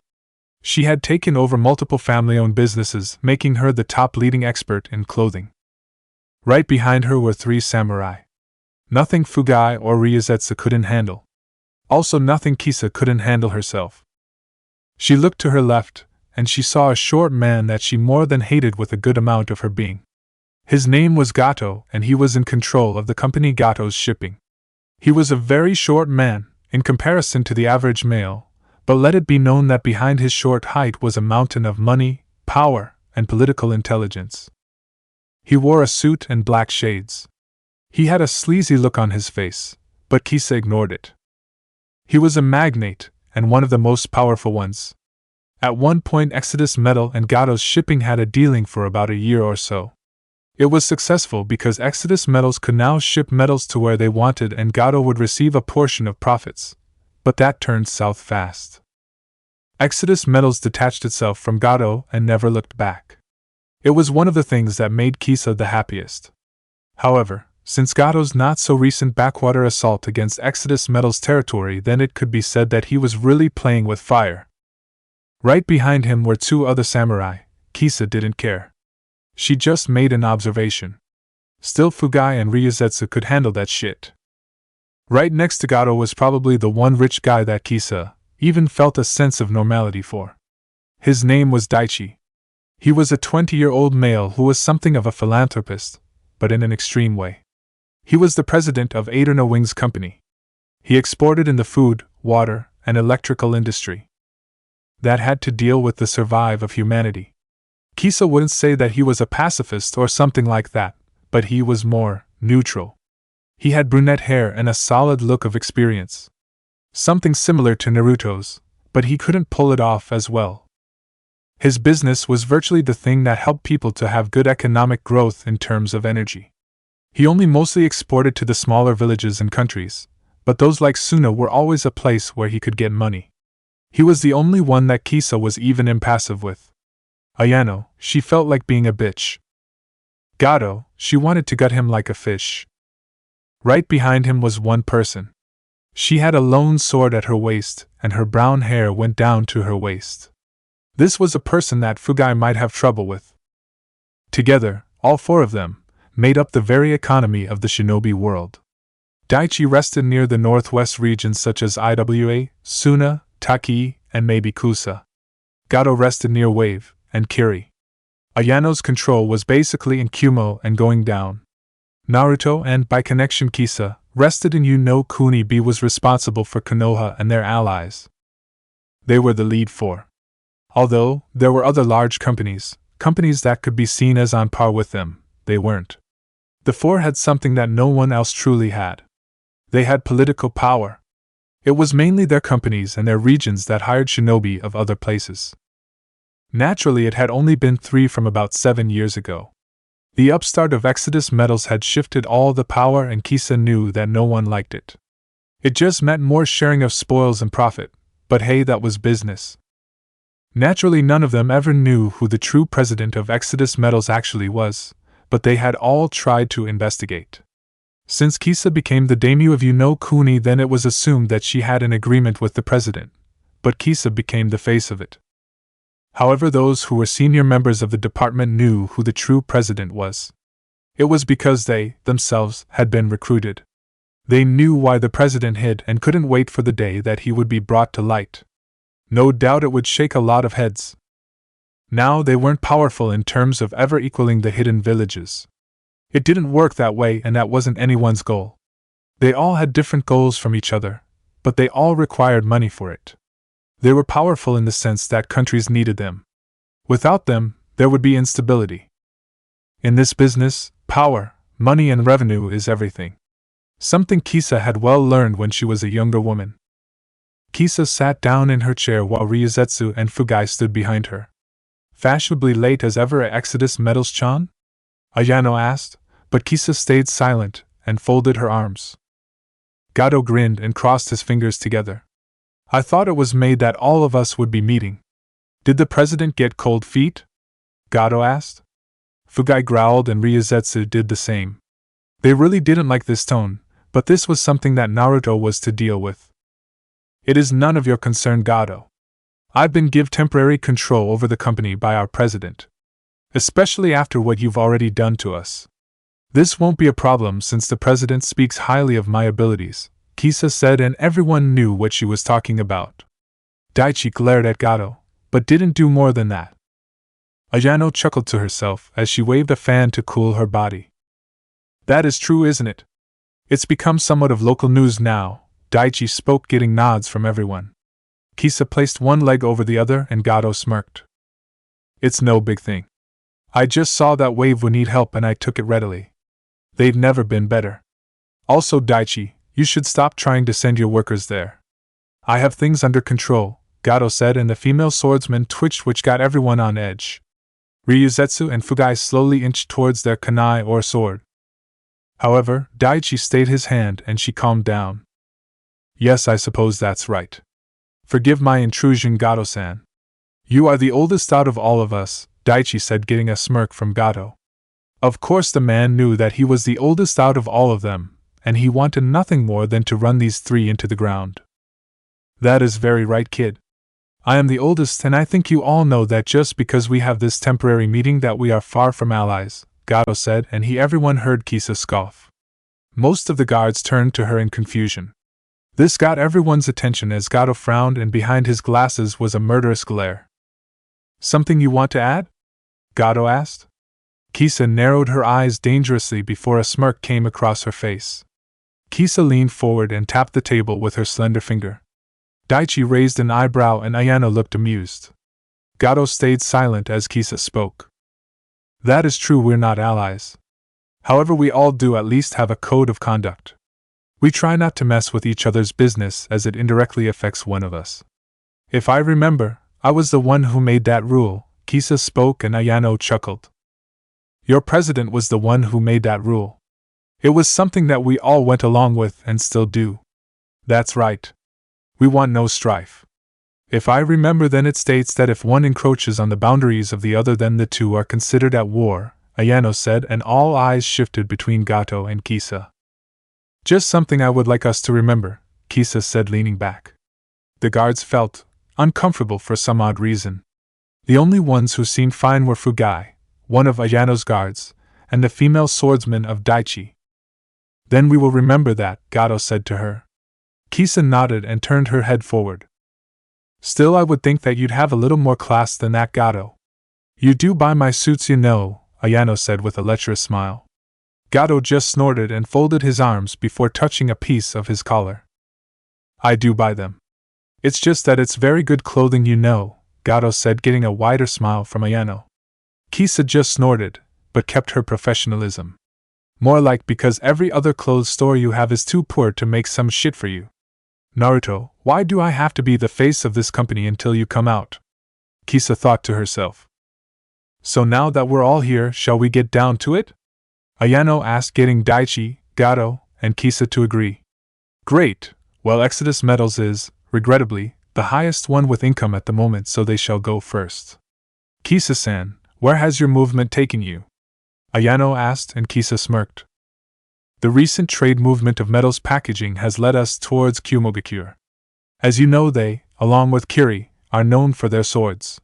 She had taken over multiple family-owned businesses, making her the top leading expert in clothing. Right behind her were 3 samurai. Nothing Fugai or Ryosetsu couldn't handle. Also nothing Kisa couldn't handle herself. She looked to her left, and she saw a short man that she more than hated with a good amount of her being. His name was Gato, and he was in control of the company Gato's shipping. He was a very short man, in comparison to the average male, but let it be known that behind his short height was a mountain of money, power, and political intelligence. He wore a suit and black shades. He had a sleazy look on his face, but Kisa ignored it. He was a magnate, and one of the most powerful ones. At one point Exodus Metal and Gato's shipping had a dealing for about a year or so. It was successful because Exodus Metals could now ship metals to where they wanted and Gato would receive a portion of profits, but that turned south fast. Exodus Metals detached itself from Gato and never looked back. It was one of the things that made Kisa the happiest. However, since Gato's not-so-recent backwater assault against Exodus Metals' territory, then it could be said that he was really playing with fire. Right behind him were 2 other samurai. Kisa didn't care. She just made an observation. Still Fugai and Ryosetsu could handle that shit. Right next to Gato was probably the one rich guy that Kisa even felt a sense of normality for. His name was Daichi. He was a 20-year-old male who was something of a philanthropist, but in an extreme way. He was the president of Adorno Wings Company. He exported in the food, water, and electrical industry that had to deal with the survival of humanity. Kisa wouldn't say that he was a pacifist or something like that, but he was more neutral. He had brunette hair and a solid look of experience. Something similar to Naruto's, but he couldn't pull it off as well. His business was virtually the thing that helped people to have good economic growth in terms of energy. He only mostly exported to the smaller villages and countries, but those like Suna were always a place where he could get money. He was the only one that Kisa was even impassive with. Ayano, she felt like being a bitch. Gato, she wanted to gut him like a fish. Right behind him was one person. She had a lone sword at her waist, and her brown hair went down to her waist. This was a person that Fugai might have trouble with. Together, all 4 of them made up the very economy of the shinobi world. Daichi rested near the northwest regions such as Iwa, Suna, Taki, and maybe Kusa. Gato rested near Wave and Kiri. Ayano's control was basically in Kumo and going down. Naruto and, by connection Kisa, rested in Kuni B was responsible for Konoha and their allies. They were the lead 4. Although there were other large companies that could be seen as on par with them, they weren't. The 4 had something that no one else truly had. They had political power. It was mainly their companies and their regions that hired shinobi of other places. Naturally, it had only been 3 from about 7 years ago. The upstart of Exodus Metals had shifted all the power and Kisa knew that no one liked it. It just meant more sharing of spoils and profit, but hey, that was business. Naturally, none of them ever knew who the true president of Exodus Metals actually was, but they had all tried to investigate. Since Kisa became the daimyo of Kuni, then it was assumed that she had an agreement with the president, but Kisa became the face of it. However, those who were senior members of the department knew who the true president was. It was because they, themselves, had been recruited. They knew why the president hid and couldn't wait for the day that he would be brought to light. No doubt it would shake a lot of heads. Now they weren't powerful in terms of ever equaling the hidden villages. It didn't work that way, and that wasn't anyone's goal. They all had different goals from each other, but they all required money for it. They were powerful in the sense that countries needed them. Without them, there would be instability. In this business, power, money, and revenue is everything. Something Kisa had well learned when she was a younger woman. Kisa sat down in her chair while Ryosetsu and Fugai stood behind her. Fashionably late as ever at Exodus Metals-chan? Ayano asked, but Kisa stayed silent and folded her arms. Gato grinned and crossed his fingers together. I thought it was made that all of us would be meeting. Did the president get cold feet? Gato asked. Fugai growled and Ryuzetsu did the same. They really didn't like this tone, but this was something that Naruto was to deal with. It is none of your concern, Gato. I've been given temporary control over the company by our president. Especially after what you've already done to us. This won't be a problem since the president speaks highly of my abilities, Kisa said, and everyone knew what she was talking about. Daichi glared at Gato, but didn't do more than that. Ayano chuckled to herself as she waved a fan to cool her body. That is true, isn't it? It's become somewhat of local news now, Daichi spoke, getting nods from everyone. Kisa placed one leg over the other and Gato smirked. It's no big thing. I just saw that wave would need help and I took it readily. They've never been better. Also, Daichi, you should stop trying to send your workers there. I have things under control, Gato said, and the female swordsman twitched, which got everyone on edge. Ryuzetsu and Fugai slowly inched towards their kunai or sword. However, Daichi stayed his hand and she calmed down. Yes, I suppose that's right. Forgive my intrusion, Gato-san. You are the oldest out of all of us, Daichi said, getting a smirk from Gato. Of course the man knew that he was the oldest out of all of them, and he wanted nothing more than to run these three into the ground. That is very right, kid. I am the oldest, and I think you all know that just because we have this temporary meeting that we are far from allies, Gato said, and everyone heard Kisa scoff. Most of the guards turned to her in confusion. This got everyone's attention as Gato frowned and behind his glasses was a murderous glare. Something you want to add? Gato asked. Kisa narrowed her eyes dangerously before a smirk came across her face. Kisa leaned forward and tapped the table with her slender finger. Daichi raised an eyebrow and Ayano looked amused. Gato stayed silent as Kisa spoke. That is true, we're not allies. However, we all do at least have a code of conduct. We try not to mess with each other's business as it indirectly affects one of us. If I remember, I was the one who made that rule, Kisa spoke and Ayano chuckled. Your president was the one who made that rule. It was something that we all went along with and still do. That's right. We want no strife. If I remember, then it states that if one encroaches on the boundaries of the other, then the two are considered at war, Ayano said, and all eyes shifted between Gato and Kisa. Just something I would like us to remember, Kisa said, leaning back. The guards felt uncomfortable for some odd reason. The only ones who seemed fine were Fugai, one of Ayano's guards, and the female swordsman of Daichi. Then we will remember that, Gato said to her. Kisa nodded and turned her head forward. Still, I would think that you'd have a little more class than that, Gato. You do buy my suits, you know, Ayano said with a lecherous smile. Gato just snorted and folded his arms before touching a piece of his collar. I do buy them. It's just that it's very good clothing, you know, Gato said, getting a wider smile from Ayano. Kisa just snorted, but kept her professionalism. More like because every other clothes store you have is too poor to make some shit for you. Naruto, why do I have to be the face of this company until you come out? Kisa thought to herself. So now that we're all here, shall we get down to it? Ayano asked, getting Daichi, Gato, and Kisa to agree. Great, well, Exodus Metals is, regrettably, the highest one with income at the moment, so they shall go first. Kisa-san, where has your movement taken you? Ayano asked, and Kisa smirked. The recent trade movement of metals packaging has led us towards KyuubiGoku. As you know, they, along with Kiri, are known for their swords.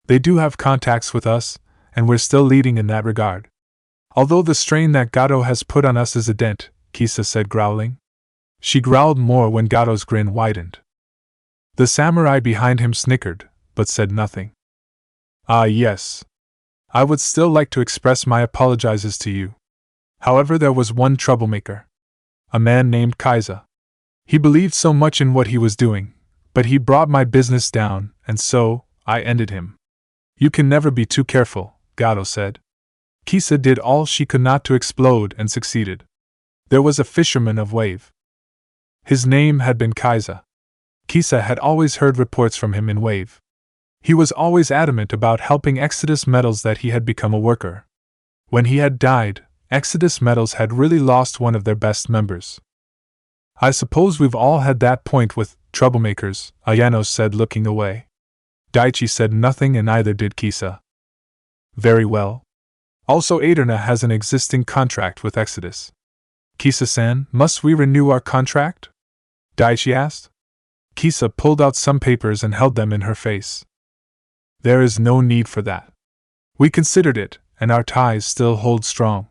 They do have contacts with us, and we're still leading in that regard. Although the strain that Gato has put on us is a dent, Kisa said, growling. She growled more when Gato's grin widened. The samurai behind him snickered, but said nothing. Ah, yes. I would still like to express my apologies to you. However, there was one troublemaker. A man named Kaiza. He believed so much in what he was doing, but he brought my business down, and so, I ended him. You can never be too careful, Gato said. Kisa did all she could not to explode and succeeded. There was a fisherman of Wave. His name had been Kaiza. Kisa had always heard reports from him in Wave. He was always adamant about helping Exodus Metals, that he had become a worker. When he had died, Exodus Metals had really lost one of their best members. I suppose we've all had that point with troublemakers, Ayano said, looking away. Daichi said nothing, and neither did Kisa. Very well. Also, Aderna has an existing contract with Exodus. Kisa-san, must we renew our contract? Daichi asked. Kisa pulled out some papers and held them in her face. There is no need for that. We considered it, and our ties still hold strong.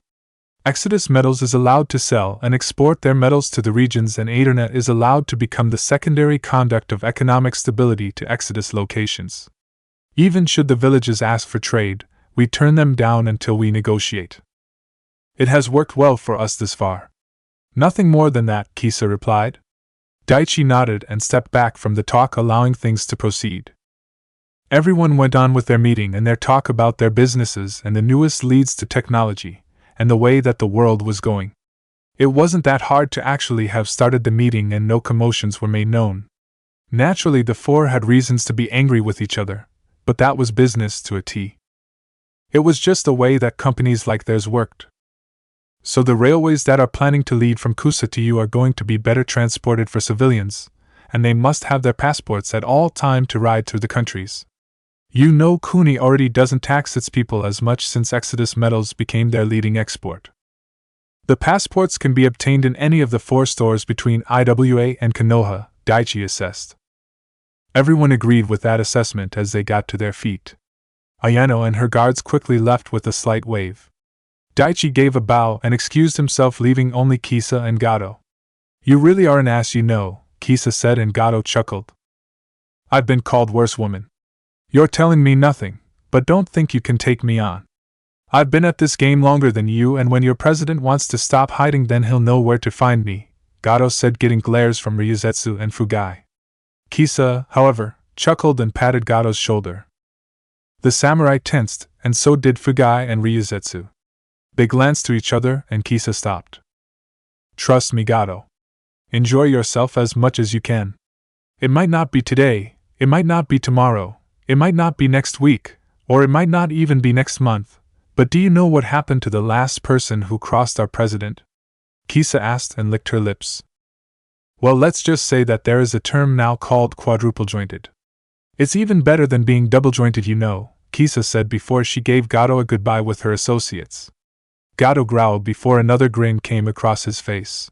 Exodus Metals is allowed to sell and export their metals to the regions, and Aderna is allowed to become the secondary conduct of economic stability to Exodus locations. Even should the villages ask for trade, we turn them down until we negotiate. It has worked well for us this far. Nothing more than that, Kisa replied. Daichi nodded and stepped back from the talk, allowing things to proceed. Everyone went on with their meeting and their talk about their businesses and the newest leads to technology, and the way that the world was going. It wasn't that hard to actually have started the meeting, and no commotions were made known. Naturally, the four had reasons to be angry with each other, but that was business to a T. It was just the way that companies like theirs worked. So the railways that are planning to lead from Kusa to you are going to be better transported for civilians, and they must have their passports at all time to ride through the countries. You know, Kuni already doesn't tax its people as much since Exodus Metals became their leading export. The passports can be obtained in any of the 4 stores between Iwa and Konoha, Daichi assessed. Everyone agreed with that assessment as they got to their feet. Ayano and her guards quickly left with a slight wave. Daichi gave a bow and excused himself, leaving only Kisa and Gato. You really are an ass, you know, Kisa said, and Gato chuckled. I've been called worse, woman. You're telling me nothing, but don't think you can take me on. I've been at this game longer than you, and when your president wants to stop hiding, then he'll know where to find me, Gato said, getting glares from Ryuzetsu and Fugai. Kisa, however, chuckled and patted Gato's shoulder. The samurai tensed, and so did Fugai and Ryuzetsu. They glanced to each other, and Kisa stopped. Trust me, Gato. Enjoy yourself as much as you can. It might not be today, it might not be tomorrow, it might not be next week, or it might not even be next month, but do you know what happened to the last person who crossed our president? Kisa asked and licked her lips. Well, let's just say that there is a term now called quadruple-jointed. It's even better than being double-jointed, you know, Kisa said before she gave Gato a goodbye with her associates. Gato growled before another grin came across his face.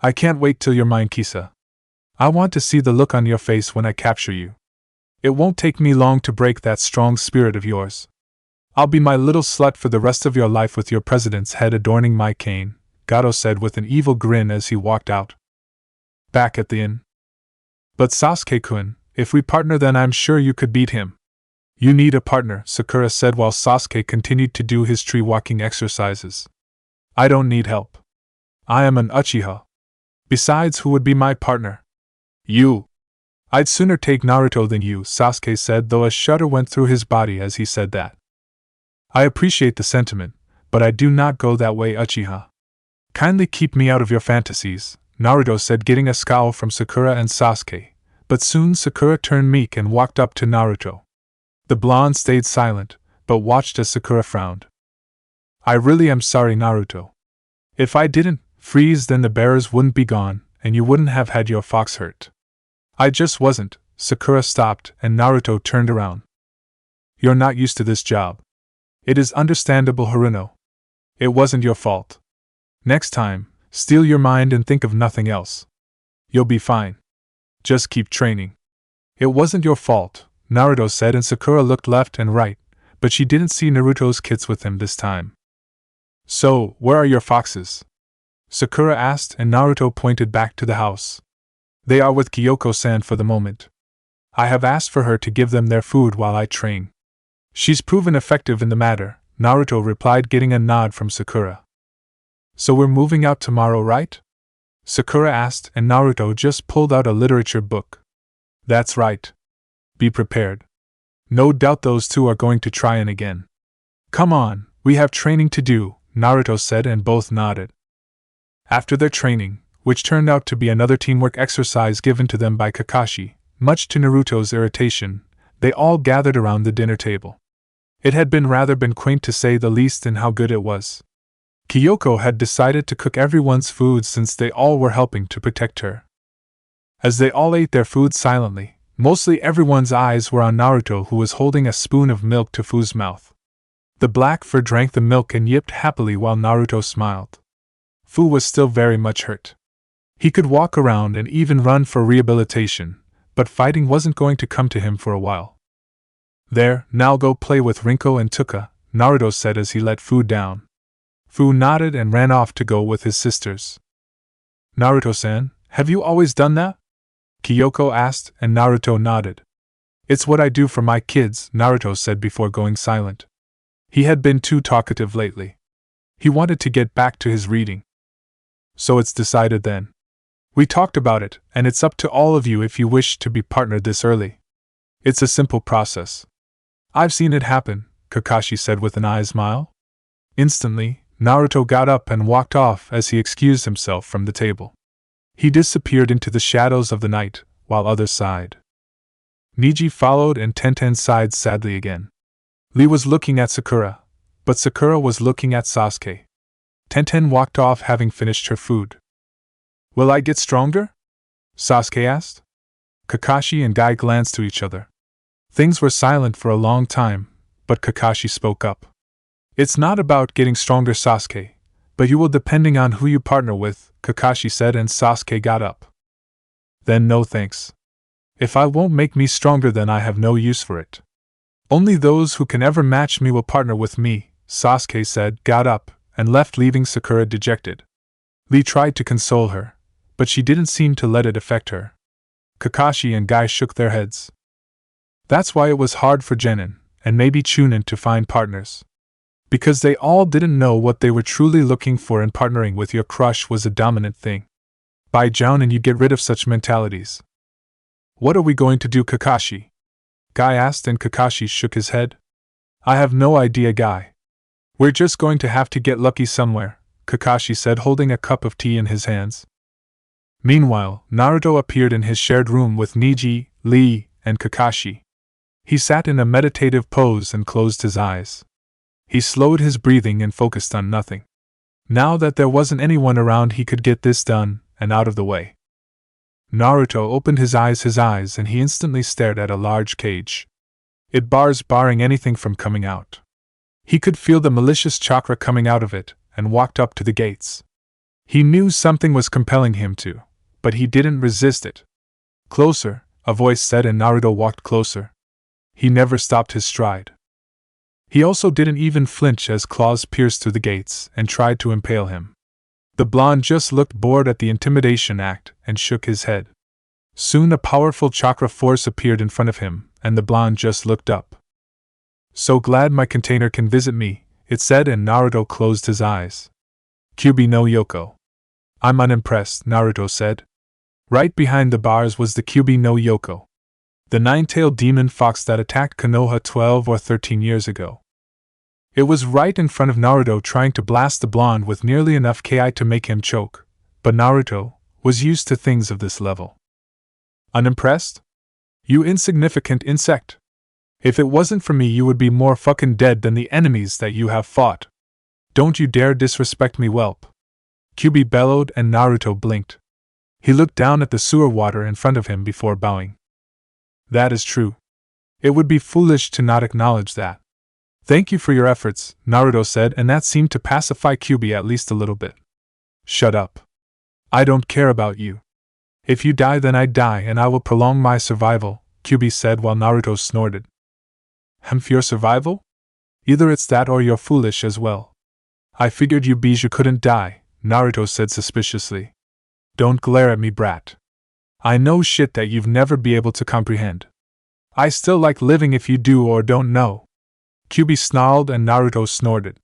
I can't wait till you're mine, Kisa. I want to see the look on your face when I capture you. It won't take me long to break that strong spirit of yours. I'll be my little slut for the rest of your life with your president's head adorning my cane, Gato said with an evil grin as he walked out. Back at the inn. But Sasuke-kun, if we partner, then I'm sure you could beat him. You need a partner, Sakura said while Sasuke continued to do his tree-walking exercises. I don't need help. I am an Uchiha. Besides, who would be my partner? You. I'd sooner take Naruto than you, Sasuke said, though a shudder went through his body as he said that. I appreciate the sentiment, but I do not go that way, Uchiha. Kindly keep me out of your fantasies, Naruto said, getting a scowl from Sakura and Sasuke, but soon Sakura turned meek and walked up to Naruto. The blonde stayed silent, but watched as Sakura frowned. I really am sorry, Naruto. If I didn't freeze, then the bearers wouldn't be gone, and you wouldn't have had your fox hurt. I just wasn't. Sakura stopped, and Naruto turned around. You're not used to this job. It is understandable, Haruno. It wasn't your fault. Next time, steel your mind and think of nothing else. You'll be fine. Just keep training. It wasn't your fault, Naruto said, and Sakura looked left and right, but she didn't see Naruto's kits with him this time. So, where are your foxes? Sakura asked, and Naruto pointed back to the house. They are with Kyoko-san for the moment. I have asked for her to give them their food while I train. She's proven effective in the matter, Naruto replied, getting a nod from Sakura. So we're moving out tomorrow, right? Sakura asked, and Naruto just pulled out a literature book. That's right. Be prepared. No doubt those two are going to try and again. Come on, we have training to do, Naruto said, and both nodded. After their training, which turned out to be another teamwork exercise given to them by Kakashi, much to Naruto's irritation, they all gathered around the dinner table. It had been quaint to say the least in how good it was. Kyoko had decided to cook everyone's food since they all were helping to protect her. As they all ate their food silently, mostly everyone's eyes were on Naruto, who was holding a spoon of milk to Fu's mouth. The black fur drank the milk and yipped happily while Naruto smiled. Fu was still very much hurt. He could walk around and even run for rehabilitation, but fighting wasn't going to come to him for a while. There, now go play with Rinko and Tuka, Naruto said as he let Fu down. Fu nodded and ran off to go with his sisters. Naruto-san, have you always done that? Kyoko asked, and Naruto nodded. It's what I do for my kids, Naruto said before going silent. He had been too talkative lately. He wanted to get back to his reading. So it's decided then. We talked about it, and it's up to all of you if you wish to be partnered this early. It's a simple process. I've seen it happen, Kakashi said with an eye smile. Instantly, Naruto got up and walked off as he excused himself from the table. He disappeared into the shadows of the night, while others sighed. Niji followed and Tenten sighed sadly again. Lee was looking at Sakura, but Sakura was looking at Sasuke. Tenten walked off having finished her food. Will I get stronger? Sasuke asked. Kakashi and Guy glanced to each other. Things were silent for a long time, but Kakashi spoke up. It's not about getting stronger, Sasuke, but you will depending on who you partner with, Kakashi said, and Sasuke got up. Then no thanks. If I won't make me stronger, then I have no use for it. Only those who can ever match me will partner with me, Sasuke said, got up, and left, leaving Sakura dejected. Lee tried to console her, but she didn't seem to let it affect her. Kakashi and Guy shook their heads. That's why it was hard for Genin, and maybe Chunin, to find partners. Because they all didn't know what they were truly looking for, and partnering with your crush was a dominant thing. By Jounin, you get rid of such mentalities. What are we going to do, Kakashi? Guy asked, and Kakashi shook his head. I have no idea, Guy. We're just going to have to get lucky somewhere, Kakashi said, holding a cup of tea in his hands. Meanwhile, Naruto appeared in his shared room with Niji, Lee, and Kakashi. He sat in a meditative pose and closed his eyes. He slowed his breathing and focused on nothing. Now that there wasn't anyone around, he could get this done, and out of the way. Naruto opened his eyes, and he instantly stared at a large cage. It barring anything from coming out. He could feel the malicious chakra coming out of it, and walked up to the gates. He knew something was compelling him to, but he didn't resist it. Closer, a voice said, and Naruto walked closer. He never stopped his stride. He also didn't even flinch as claws pierced through the gates and tried to impale him. The blonde just looked bored at the intimidation act and shook his head. Soon a powerful chakra force appeared in front of him, and the blonde just looked up. So glad my container can visit me, it said, and Naruto closed his eyes. Kyuubi no Yoko. I'm unimpressed, Naruto said. Right behind the bars was the Kyuubi no Yoko, the nine-tailed demon fox that attacked Konoha 12 or 13 years ago. It was right in front of Naruto, trying to blast the blonde with nearly enough Ki to make him choke, but Naruto was used to things of this level. Unimpressed? You insignificant insect! If it wasn't for me, you would be more fucking dead than the enemies that you have fought. Don't you dare disrespect me, whelp! Kyuubi bellowed, and Naruto blinked. He looked down at the sewer water in front of him before bowing. That is true. It would be foolish to not acknowledge that. Thank you for your efforts, Naruto said, and that seemed to pacify Kyuubi at least a little bit. Shut up. I don't care about you. If you die, then I die, and I will prolong my survival, Kyuubi said while Naruto snorted. For your survival? Either it's that or you're foolish as well. I figured you Bijou couldn't die, Naruto said suspiciously. Don't glare at me, brat. I know shit that you've never be able to comprehend. I still like living if you do or don't know. Kyuubi snarled, and Naruto snorted.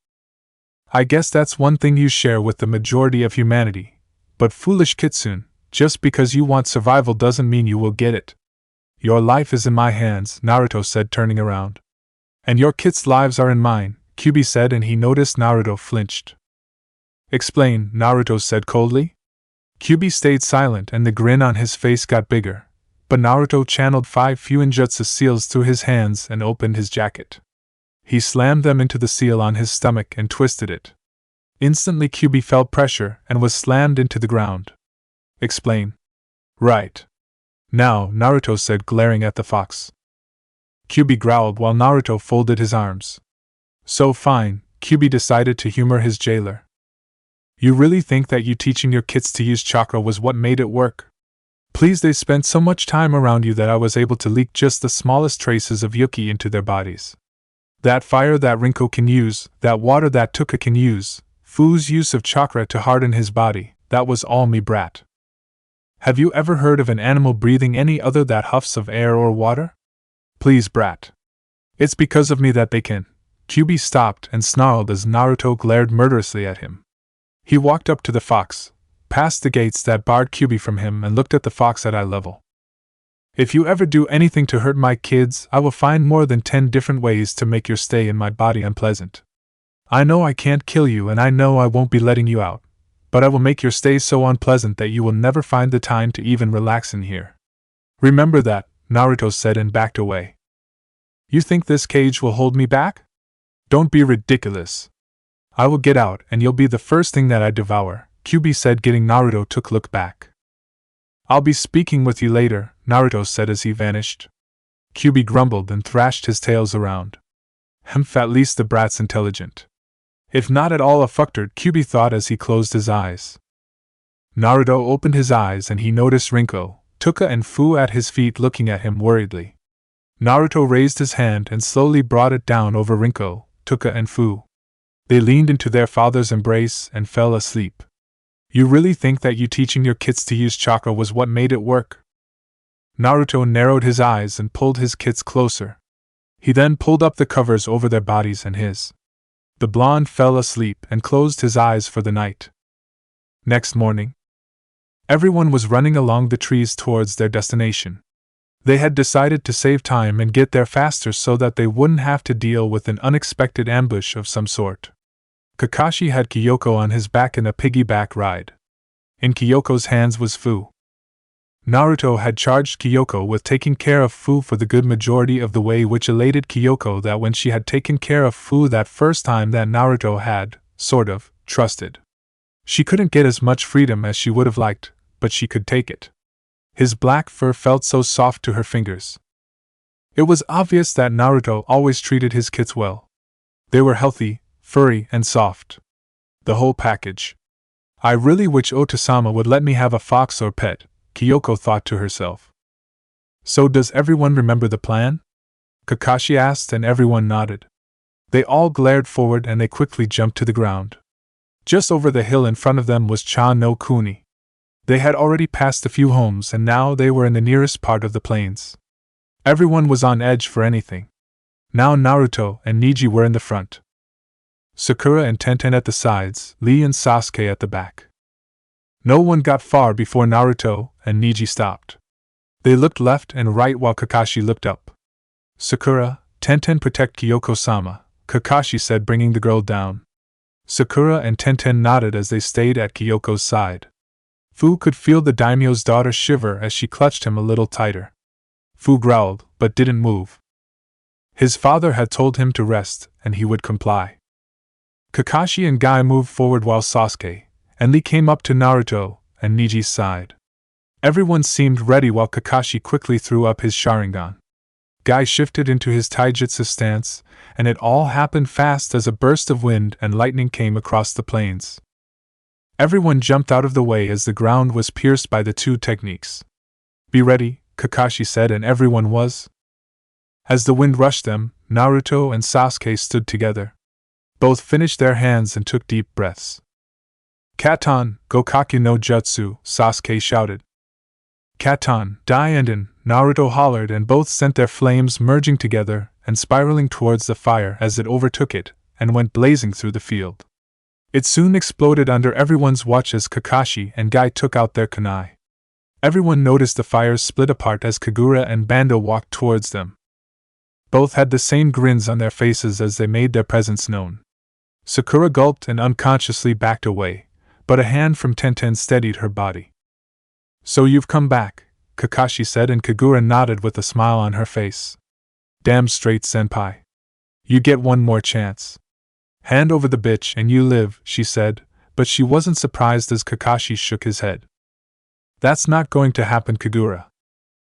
I guess that's one thing you share with the majority of humanity, but foolish Kitsune, just because you want survival doesn't mean you will get it. Your life is in my hands, Naruto said, turning around. And your kids' lives are in mine, Kyuubi said, and he noticed Naruto flinched. Explain, Naruto said coldly. Kyuubi stayed silent, and the grin on his face got bigger, but Naruto channeled 5 Fuinjutsu seals through his hands and opened his jacket. He slammed them into the seal on his stomach and twisted it. Instantly Kyuubi felt pressure and was slammed into the ground. Explain. Right. Now, Naruto said, glaring at the fox. Kyuubi growled while Naruto folded his arms. So fine, Kyuubi decided to humor his jailer. You really think that you teaching your kids to use chakra was what made it work? Please, they spent so much time around you that I was able to leak just the smallest traces of yuki into their bodies. That fire that Rinko can use, that water that Tuka can use, Fu's use of chakra to harden his body, that was all me, brat. Have you ever heard of an animal breathing any other that huffs of air or water? Please, brat. It's because of me that they can. Kyuubi stopped and snarled as Naruto glared murderously at him. He walked up to the fox, past the gates that barred Kyuubi from him, and looked at the fox at eye level. If you ever do anything to hurt my kids, I will find more than 10 different ways to make your stay in my body unpleasant. I know I can't kill you, and I know I won't be letting you out, but I will make your stay so unpleasant that you will never find the time to even relax in here. Remember that, Naruto said and backed away. You think this cage will hold me back? Don't be ridiculous. I will get out and you'll be the first thing that I devour, Kyuubi said, getting Naruto to look back. I'll be speaking with you later, Naruto said as he vanished. Kyuubi grumbled and thrashed his tails around. At least the brat's intelligent. If not at all a fucktard, Kyuubi thought as he closed his eyes. Naruto opened his eyes and he noticed Rinko, Tuka and Fu at his feet looking at him worriedly. Naruto raised his hand and slowly brought it down over Rinko, Tuka and Fu. They leaned into their father's embrace and fell asleep. You really think that you teaching your kids to use chakra was what made it work? Naruto narrowed his eyes and pulled his kids closer. He then pulled up the covers over their bodies and his. The blonde fell asleep and closed his eyes for the night. Next morning, everyone was running along the trees towards their destination. They had decided to save time and get there faster so that they wouldn't have to deal with an unexpected ambush of some sort. Kakashi had Kyoko on his back in a piggyback ride. In Kyoko's hands was Fu. Naruto had charged Kyoko with taking care of Fu for the good majority of the way, which elated Kyoko that when she had taken care of Fu that first time that Naruto had, sort of, trusted. She couldn't get as much freedom as she would have liked, but she could take it. His black fur felt so soft to her fingers. It was obvious that Naruto always treated his kids well. They were healthy, furry, and soft. The whole package. I really wish Otosama would let me have a fox or pet, Kyoko thought to herself. So does everyone remember the plan? Kakashi asked and everyone nodded. They all glared forward and they quickly jumped to the ground. Just over the hill in front of them was Cha no Kuni. They had already passed a few homes and now they were in the nearest part of the plains. Everyone was on edge for anything. Now Naruto and Neji were in the front. Sakura and Tenten at the sides, Lee and Sasuke at the back. No one got far before Naruto and Neji stopped. They looked left and right while Kakashi looked up. Sakura, Tenten, protect Kyoko-sama, Kakashi said, bringing the girl down. Sakura and Tenten nodded as they stayed at Kyoko's side. Fu could feel the daimyo's daughter shiver as she clutched him a little tighter. Fu growled, but didn't move. His father had told him to rest, and he would comply. Kakashi and Guy moved forward while Sasuke and Lee came up to Naruto and Neji's side. Everyone seemed ready while Kakashi quickly threw up his Sharingan. Guy shifted into his taijutsu stance, and it all happened fast as a burst of wind and lightning came across the plains. Everyone jumped out of the way as the ground was pierced by the two techniques. Be ready, Kakashi said, and everyone was. As the wind rushed them, Naruto and Sasuke stood together. Both finished their hands and took deep breaths. Katan, Gokaku no Jutsu, Sasuke shouted. Katan, Daienden, Naruto hollered, and both sent their flames merging together and spiraling towards the fire as it overtook it and went blazing through the field. It soon exploded under everyone's watch as Kakashi and Guy took out their kunai. Everyone noticed the fires split apart as Kagura and Bando walked towards them. Both had the same grins on their faces as they made their presence known. Sakura gulped and unconsciously backed away, but a hand from Tenten steadied her body. So you've come back, Kakashi said, and Kagura nodded with a smile on her face. Damn straight, senpai. You get one more chance. Hand over the bitch and you live, she said, but she wasn't surprised as Kakashi shook his head. That's not going to happen, Kagura.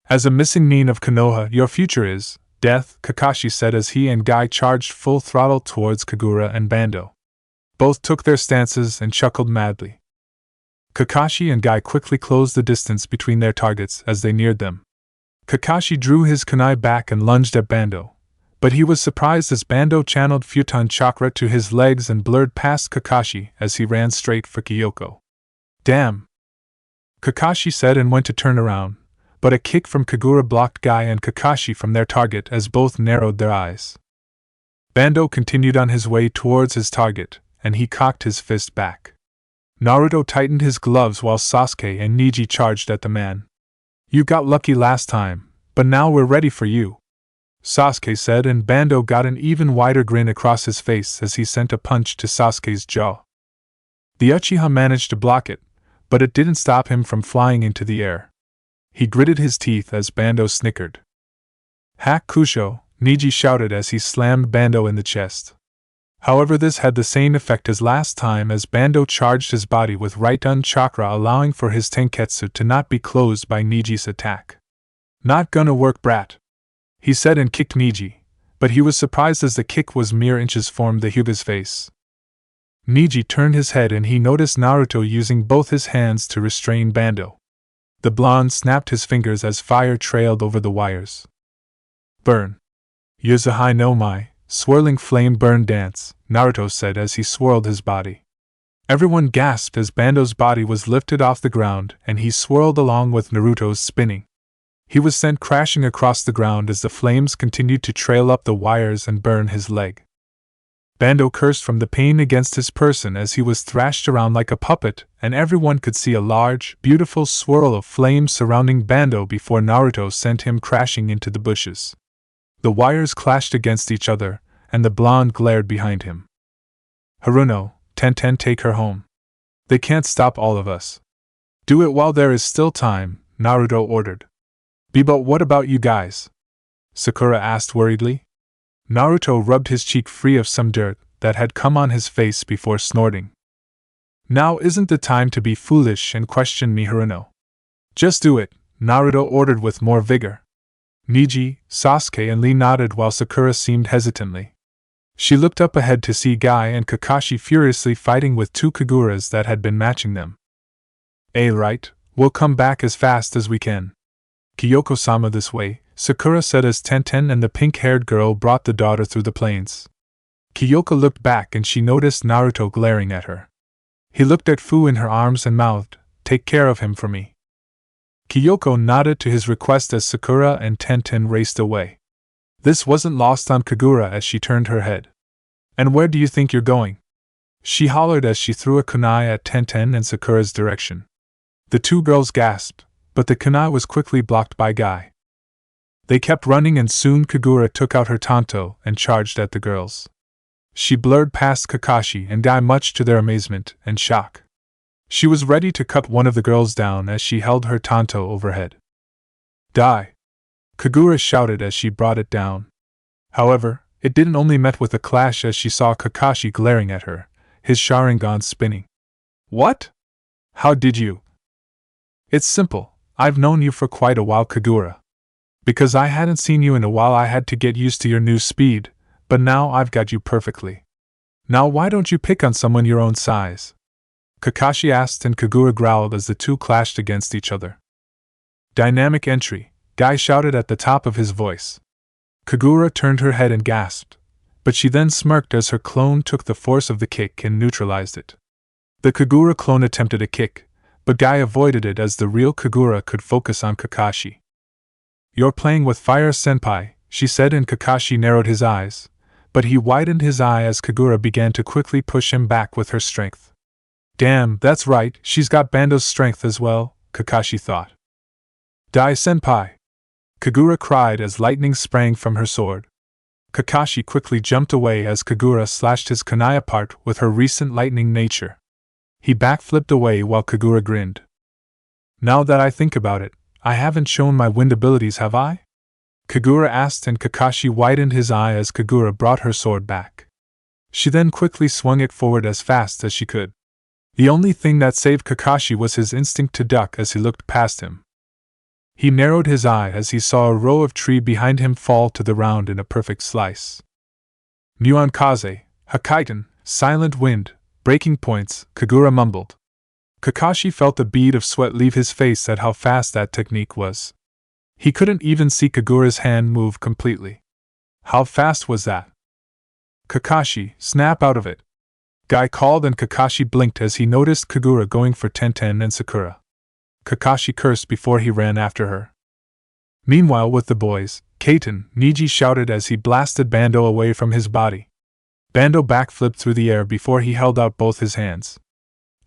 As a missing nin of Konoha, your future is death, Kakashi said as he and Guy charged full throttle towards Kagura and Bando. Both took their stances and chuckled madly. Kakashi and Guy quickly closed the distance between their targets as they neared them. Kakashi drew his kunai back and lunged at Bando, but he was surprised as Bando channeled Futon chakra to his legs and blurred past Kakashi as he ran straight for Kyoko. Damn! Kakashi said and went to turn around, but a kick from Kagura blocked Guy and Kakashi from their target as both narrowed their eyes. Bando continued on his way towards his target, and he cocked his fist back. Naruto tightened his gloves while Sasuke and Neji charged at the man. You got lucky last time, but now we're ready for you, Sasuke said, and Bando got an even wider grin across his face as he sent a punch to Sasuke's jaw. The Uchiha managed to block it, but it didn't stop him from flying into the air. He gritted his teeth as Bando snickered. Hack Kusho, Neji shouted as he slammed Bando in the chest. However, this had the same effect as last time as Bando charged his body with right-un chakra, allowing for his tenketsu to not be closed by Neji's attack. Not gonna work, brat, he said and kicked Neji, but he was surprised as the kick was mere inches from the Hyuga's face. Neji turned his head and he noticed Naruto using both his hands to restrain Bando. The blonde snapped his fingers as fire trailed over the wires. Burn. Yuzahai no Mai, swirling flame burn dance, Naruto said as he swirled his body. Everyone gasped as Bando's body was lifted off the ground and he swirled along with Naruto's spinning. He was sent crashing across the ground as the flames continued to trail up the wires and burn his leg. Bando cursed from the pain against his person as he was thrashed around like a puppet, and everyone could see a large, beautiful swirl of flames surrounding Bando before Naruto sent him crashing into the bushes. The wires clashed against each other, and the blonde glared behind him. Haruno, Tenten, take her home. They can't stop all of us. Do it while there is still time, Naruto ordered. But what about you guys? Sakura asked worriedly. Naruto rubbed his cheek free of some dirt that had come on his face before snorting. Now isn't the time to be foolish and question me, Haruno. Just do it, Naruto ordered with more vigor. Neji, Sasuke and Lee nodded while Sakura seemed hesitantly. She looked up ahead to see Guy and Kakashi furiously fighting with two Kaguras that had been matching them. Right, we'll come back as fast as we can. Kyoko-sama this way, Sakura said as Tenten and the pink-haired girl brought the daughter through the plains. Kyoko looked back and she noticed Naruto glaring at her. He looked at Fu in her arms and mouthed, "Take care of him for me." Kyoko nodded to his request as Sakura and Tenten raced away. This wasn't lost on Kagura as she turned her head. "And where do you think you're going?" she hollered as she threw a kunai at Tenten and Sakura's direction. The two girls gasped, but the kunai was quickly blocked by Guy. They kept running and soon Kagura took out her tanto and charged at the girls. She blurred past Kakashi and Guy much to their amazement and shock. She was ready to cut one of the girls down as she held her tanto overhead. "Die!" Kagura shouted as she brought it down. However, it didn't only met with a clash as she saw Kakashi glaring at her, his Sharingan spinning. "What? How did you?" "It's simple. I've known you for quite a while, Kagura. Because I hadn't seen you in a while I had to get used to your new speed, but now I've got you perfectly. Now why don't you pick on someone your own size?" Kakashi asked and Kagura growled as the two clashed against each other. "Dynamic entry," Guy shouted at the top of his voice. Kagura turned her head and gasped, but she then smirked as her clone took the force of the kick and neutralized it. The Kagura clone attempted a kick, but Guy avoided it as the real Kagura could focus on Kakashi. "You're playing with fire, senpai," she said, and Kakashi narrowed his eyes, but he widened his eye as Kagura began to quickly push him back with her strength. "Damn, that's right, she's got Bando's strength as well," Kakashi thought. "Die, senpai!" Kagura cried as lightning sprang from her sword. Kakashi quickly jumped away as Kagura slashed his kunai apart with her recent lightning nature. He backflipped away while Kagura grinned. "Now that I think about it, I haven't shown my wind abilities, have I?" Kagura asked and Kakashi widened his eye as Kagura brought her sword back. She then quickly swung it forward as fast as she could. The only thing that saved Kakashi was his instinct to duck as he looked past him. He narrowed his eye as he saw a row of tree behind him fall to the ground in a perfect slice. Muon Kaze, Hakaitan, Silent Wind, Breaking Points, Kagura mumbled. Kakashi felt a bead of sweat leave his face at how fast that technique was. He couldn't even see Kagura's hand move completely. How fast was that? Kakashi, snap out of it! Guy called and Kakashi blinked as he noticed Kagura going for Tenten and Sakura. Kakashi cursed before he ran after her. Meanwhile with the boys, Kaiten, Niji shouted as he blasted Bando away from his body. Bando backflipped through the air before he held out both his hands.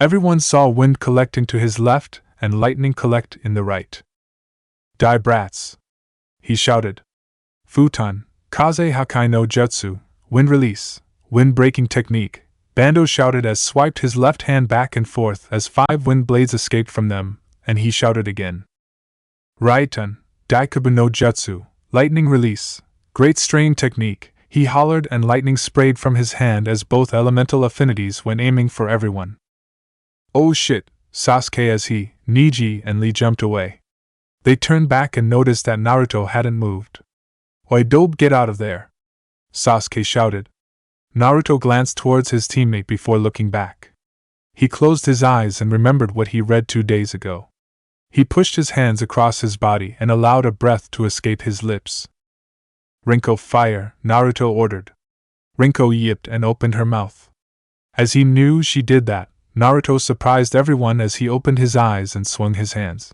Everyone saw wind collect into his left and lightning collect in the right. Die brats! He shouted. Futon, Kaze Hakai no Jutsu, wind release, wind breaking technique, Bando shouted as swiped his left hand back and forth as 5 wind blades escaped from them, and he shouted again. Raiton, Daikabu no Jutsu, lightning release, great strain technique, he hollered and lightning sprayed from his hand as both elemental affinities went aiming for everyone. Oh shit, Sasuke as he, Niji and Lee jumped away. They turned back and noticed that Naruto hadn't moved. Oi dope, get out of there! Sasuke shouted. Naruto glanced towards his teammate before looking back. He closed his eyes and remembered what he read 2 days ago. He pushed his hands across his body and allowed a breath to escape his lips. Rinko, fire, Naruto ordered. Rinko yipped and opened her mouth. As he knew she did that, Naruto surprised everyone as he opened his eyes and swung his hands.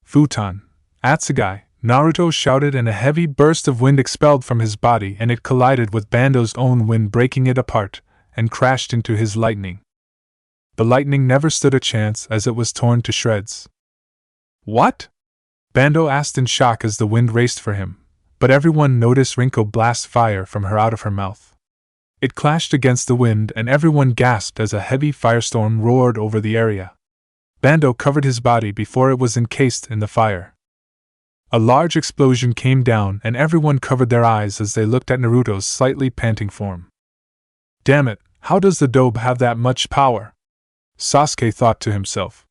Futon, Atsugai, Naruto shouted and a heavy burst of wind expelled from his body and it collided with Bando's own wind, breaking it apart, and crashed into his lightning. The lightning never stood a chance as it was torn to shreds. What? Bando asked in shock as the wind raced for him, but everyone noticed Rinko blast fire from her out of her mouth. It clashed against the wind and everyone gasped as a heavy firestorm roared over the area. Bando covered his body before it was encased in the fire. A large explosion came down and everyone covered their eyes as they looked at Naruto's slightly panting form. Damn it, how does the dobe have that much power? Sasuke thought to himself.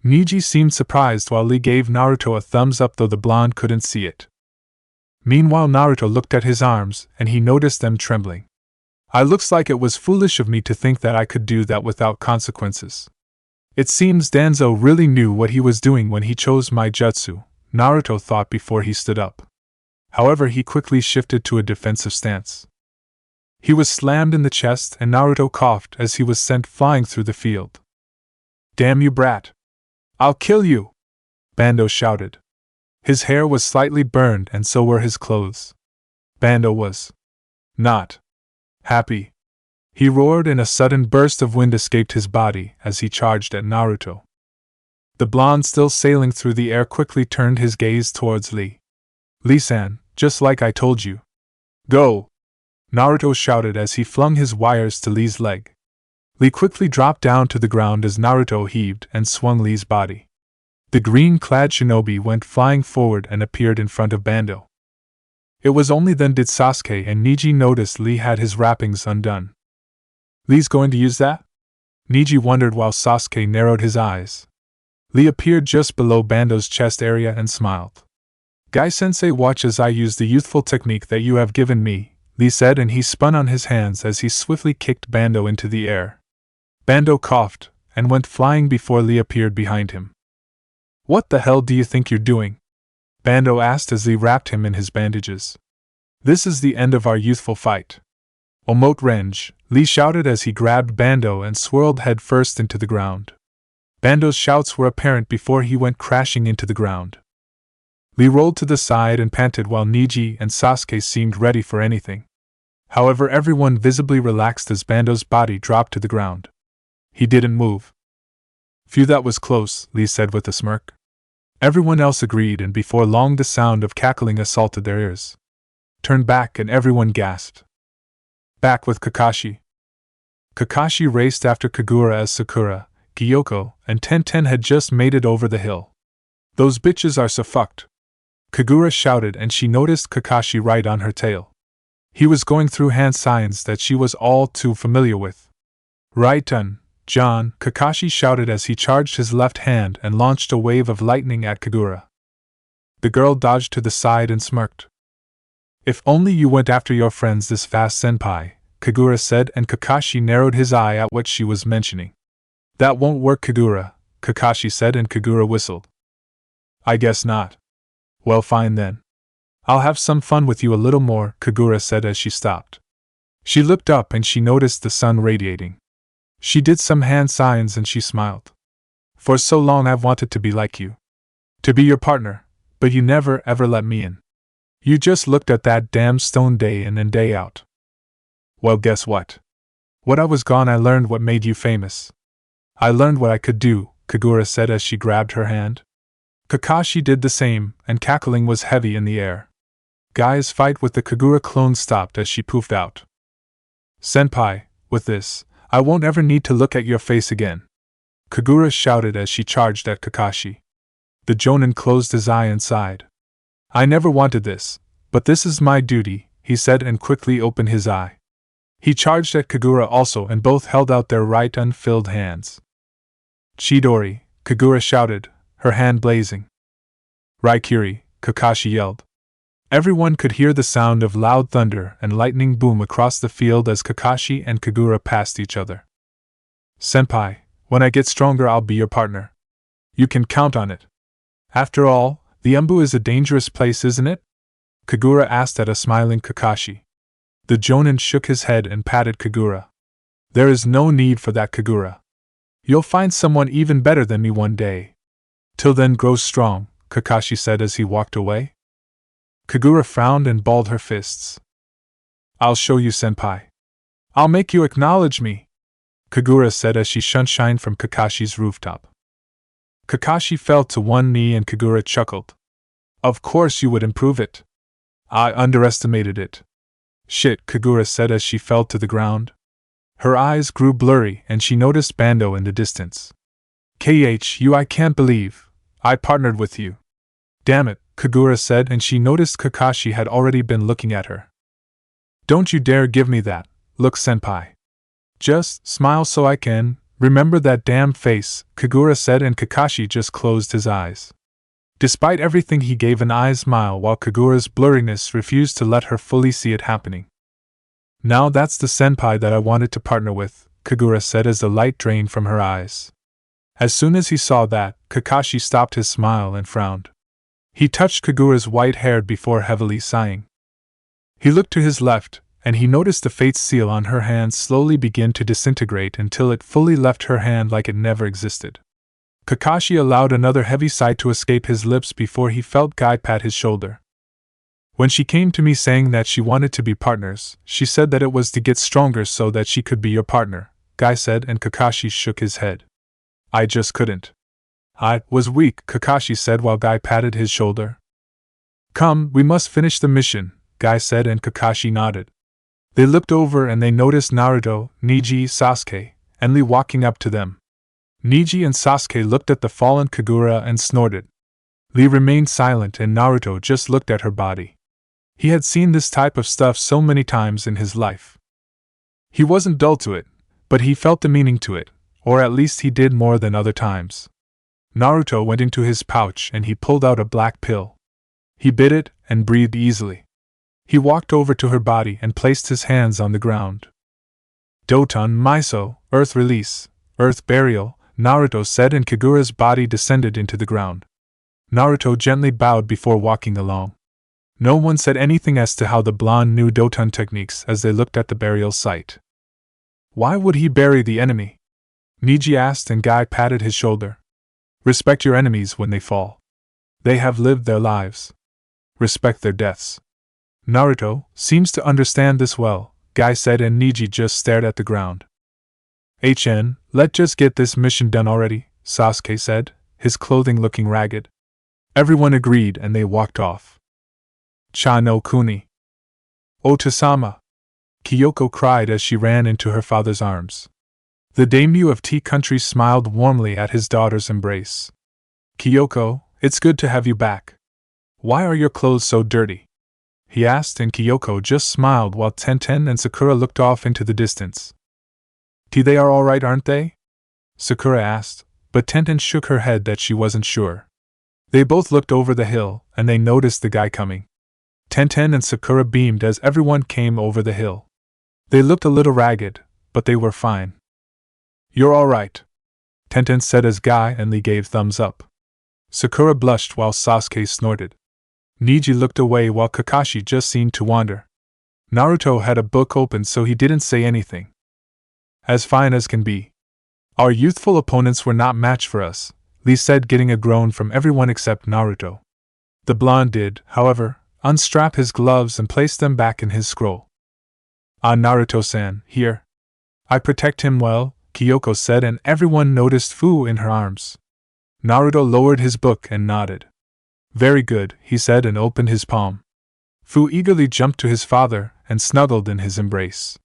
Niji seemed surprised while Lee gave Naruto a thumbs up though the blonde couldn't see it. Meanwhile Naruto looked at his arms and he noticed them trembling. Looks like it was foolish of me to think that I could do that without consequences. It seems Danzo really knew what he was doing when he chose my jutsu, Naruto thought before he stood up. However, he quickly shifted to a defensive stance. He was slammed in the chest and Naruto coughed as he was sent flying through the field. Damn you, brat! I'll kill you! Bando shouted. His hair was slightly burned and so were his clothes. Bando was not happy. He roared and a sudden burst of wind escaped his body as he charged at Naruto. The blonde still sailing through the air quickly turned his gaze towards Lee. Lee-san, just like I told you. Go! Naruto shouted as he flung his wires to Lee's leg. Lee quickly dropped down to the ground as Naruto heaved and swung Lee's body. The green-clad shinobi went flying forward and appeared in front of Bando. It was only then did Sasuke and Niji notice Lee had his wrappings undone. Lee's going to use that? Niji wondered while Sasuke narrowed his eyes. Lee appeared just below Bando's chest area and smiled. Guy-sensei, watch as I use the youthful technique that you have given me, Lee said, and he spun on his hands as he swiftly kicked Bando into the air. Bando coughed and went flying before Lee appeared behind him. What the hell do you think you're doing? Bando asked as Lee wrapped him in his bandages. This is the end of our youthful fight. Omote Renge, Lee shouted as he grabbed Bando and swirled headfirst into the ground. Bando's shouts were apparent before he went crashing into the ground. Lee rolled to the side and panted while Niji and Sasuke seemed ready for anything. However, everyone visibly relaxed as Bando's body dropped to the ground. He didn't move. Phew, that was close, Lee said with a smirk. Everyone else agreed, and before long the sound of cackling assaulted their ears. Turned back and everyone gasped. Back with Kakashi. Kakashi raced after Kagura as Sakura, Gyoko, and Tenten had just made it over the hill. Those bitches are so fucked. Kagura shouted and she noticed Kakashi right on her tail. He was going through hand signs that she was all too familiar with. Right done, John, Kakashi shouted as he charged his left hand and launched a wave of lightning at Kagura. The girl dodged to the side and smirked. If only you went after your friends this fast, senpai, Kagura said, and Kakashi narrowed his eye at what she was mentioning. That won't work, Kagura, Kakashi said, and Kagura whistled. I guess not. Well, fine then. I'll have some fun with you a little more, Kagura said as she stopped. She looked up and she noticed the sun radiating. She did some hand signs and she smiled. For so long I've wanted to be like you. To be your partner, but you never ever let me in. You just looked at that damn stone day in and day out. Well, guess what? When I was gone I learned what made you famous. I learned what I could do, Kagura said as she grabbed her hand. Kakashi did the same, and cackling was heavy in the air. Guy's fight with the Kagura clone stopped as she poofed out. Senpai, with this, I won't ever need to look at your face again, Kagura shouted as she charged at Kakashi. The Jonin closed his eye and sighed. I never wanted this, but this is my duty, he said and quickly opened his eye. He charged at Kagura also and both held out their right unfilled hands. Chidori, Kagura shouted, her hand blazing. Raikiri, Kakashi yelled. Everyone could hear the sound of loud thunder and lightning boom across the field as Kakashi and Kagura passed each other. Senpai, when I get stronger I'll be your partner. You can count on it. After all, the Embu is a dangerous place, isn't it? Kagura asked at a smiling Kakashi. The Jonin shook his head and patted Kagura. There is no need for that, Kagura. You'll find someone even better than me one day. Till then, grow strong, Kakashi said as he walked away. Kagura frowned and balled her fists. I'll show you, senpai. I'll make you acknowledge me, Kagura said as she shined from Kakashi's rooftop. Kakashi fell to one knee and Kagura chuckled. Of course you would improve it. I underestimated it. Shit, Kagura said as she fell to the ground. Her eyes grew blurry and she noticed Bando in the distance. KHU, I can't believe I partnered with you. Damn it, Kagura said, and she noticed Kakashi had already been looking at her. Don't you dare give me that look, senpai. Just smile so I can remember that damn face, Kagura said, and Kakashi just closed his eyes. Despite everything, he gave an eye smile while Kagura's blurriness refused to let her fully see it happening. Now that's the senpai that I wanted to partner with, Kagura said as the light drained from her eyes. As soon as he saw that, Kakashi stopped his smile and frowned. He touched Kagura's white hair before heavily sighing. He looked to his left, and he noticed the fate's seal on her hand slowly begin to disintegrate until it fully left her hand like it never existed. Kakashi allowed another heavy sigh to escape his lips before he felt Guy pat his shoulder. When she came to me saying that she wanted to be partners, she said that it was to get stronger so that she could be your partner, Guy said, and Kakashi shook his head. I just couldn't. I was weak, Kakashi said while Guy patted his shoulder. Come, we must finish the mission, Guy said, and Kakashi nodded. They looked over and they noticed Naruto, Neji, Sasuke, and Lee walking up to them. Neji and Sasuke looked at the fallen Kagura and snorted. Lee remained silent and Naruto just looked at her body. He had seen this type of stuff so many times in his life. He wasn't dull to it, but he felt the meaning to it, or at least he did more than other times. Naruto went into his pouch and he pulled out a black pill. He bit it and breathed easily. He walked over to her body and placed his hands on the ground. Doton Miso, Earth Release, Earth Burial, Naruto said, and Kagura's body descended into the ground. Naruto gently bowed before walking along. No one said anything as to how the blonde knew Doton techniques as they looked at the burial site. Why would he bury the enemy? Neji asked, and Guy patted his shoulder. Respect your enemies when they fall. They have lived their lives. Respect their deaths. Naruto seems to understand this well, Guy said, and Neji just stared at the ground. Let's just get this mission done already, Sasuke said, his clothing looking ragged. Everyone agreed and they walked off. Cha no Kuni. Otasama! Kyoko cried as she ran into her father's arms. The daimyo of Tea Country smiled warmly at his daughter's embrace. Kyoko, it's good to have you back. Why are your clothes so dirty? he asked, and Kyoko just smiled while Tenten and Sakura looked off into the distance. They are alright, aren't they? Sakura asked, but Tenten shook her head that she wasn't sure. They both looked over the hill, and they noticed the guy coming. Tenten and Sakura beamed as everyone came over the hill. They looked a little ragged, but they were fine. You're alright, Tenten said as Guy and Lee gave thumbs up. Sakura blushed while Sasuke snorted. Niji looked away while Kakashi just seemed to wander. Naruto had a book open so he didn't say anything. As fine as can be. Our youthful opponents were not matched for us, Lee said, getting a groan from everyone except Naruto. The blonde did, however, unstrap his gloves and place them back in his scroll. Ah, Naruto-san, here. I protect him well, Kyoko said, and everyone noticed Fu in her arms. Naruto lowered his book and nodded. Very good, he said, and opened his palm. Fu eagerly jumped to his father and snuggled in his embrace.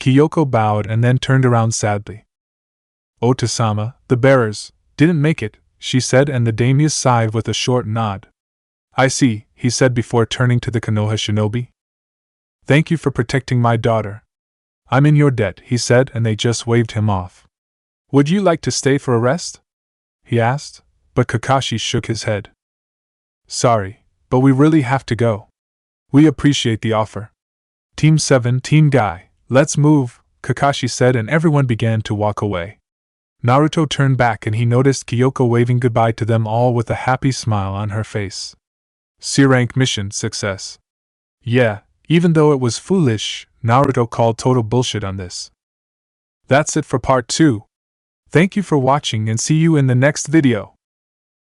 Kyoko bowed and then turned around sadly. Oto-sama, the bearers, didn't make it, she said, and the daimyo sighed with a short nod. I see, he said before turning to the Konoha shinobi. Thank you for protecting my daughter. I'm in your debt, he said, and they just waved him off. Would you like to stay for a rest? He asked, but Kakashi shook his head. Sorry, but we really have to go. We appreciate the offer. Team 7, Team Guy, let's move, Kakashi said, and everyone began to walk away. Naruto turned back and he noticed Kyoko waving goodbye to them all with a happy smile on her face. C-rank mission success. Yeah, even though it was foolish, Naruto called total bullshit on this. That's it for part 2. Thank you for watching and see you in the next video.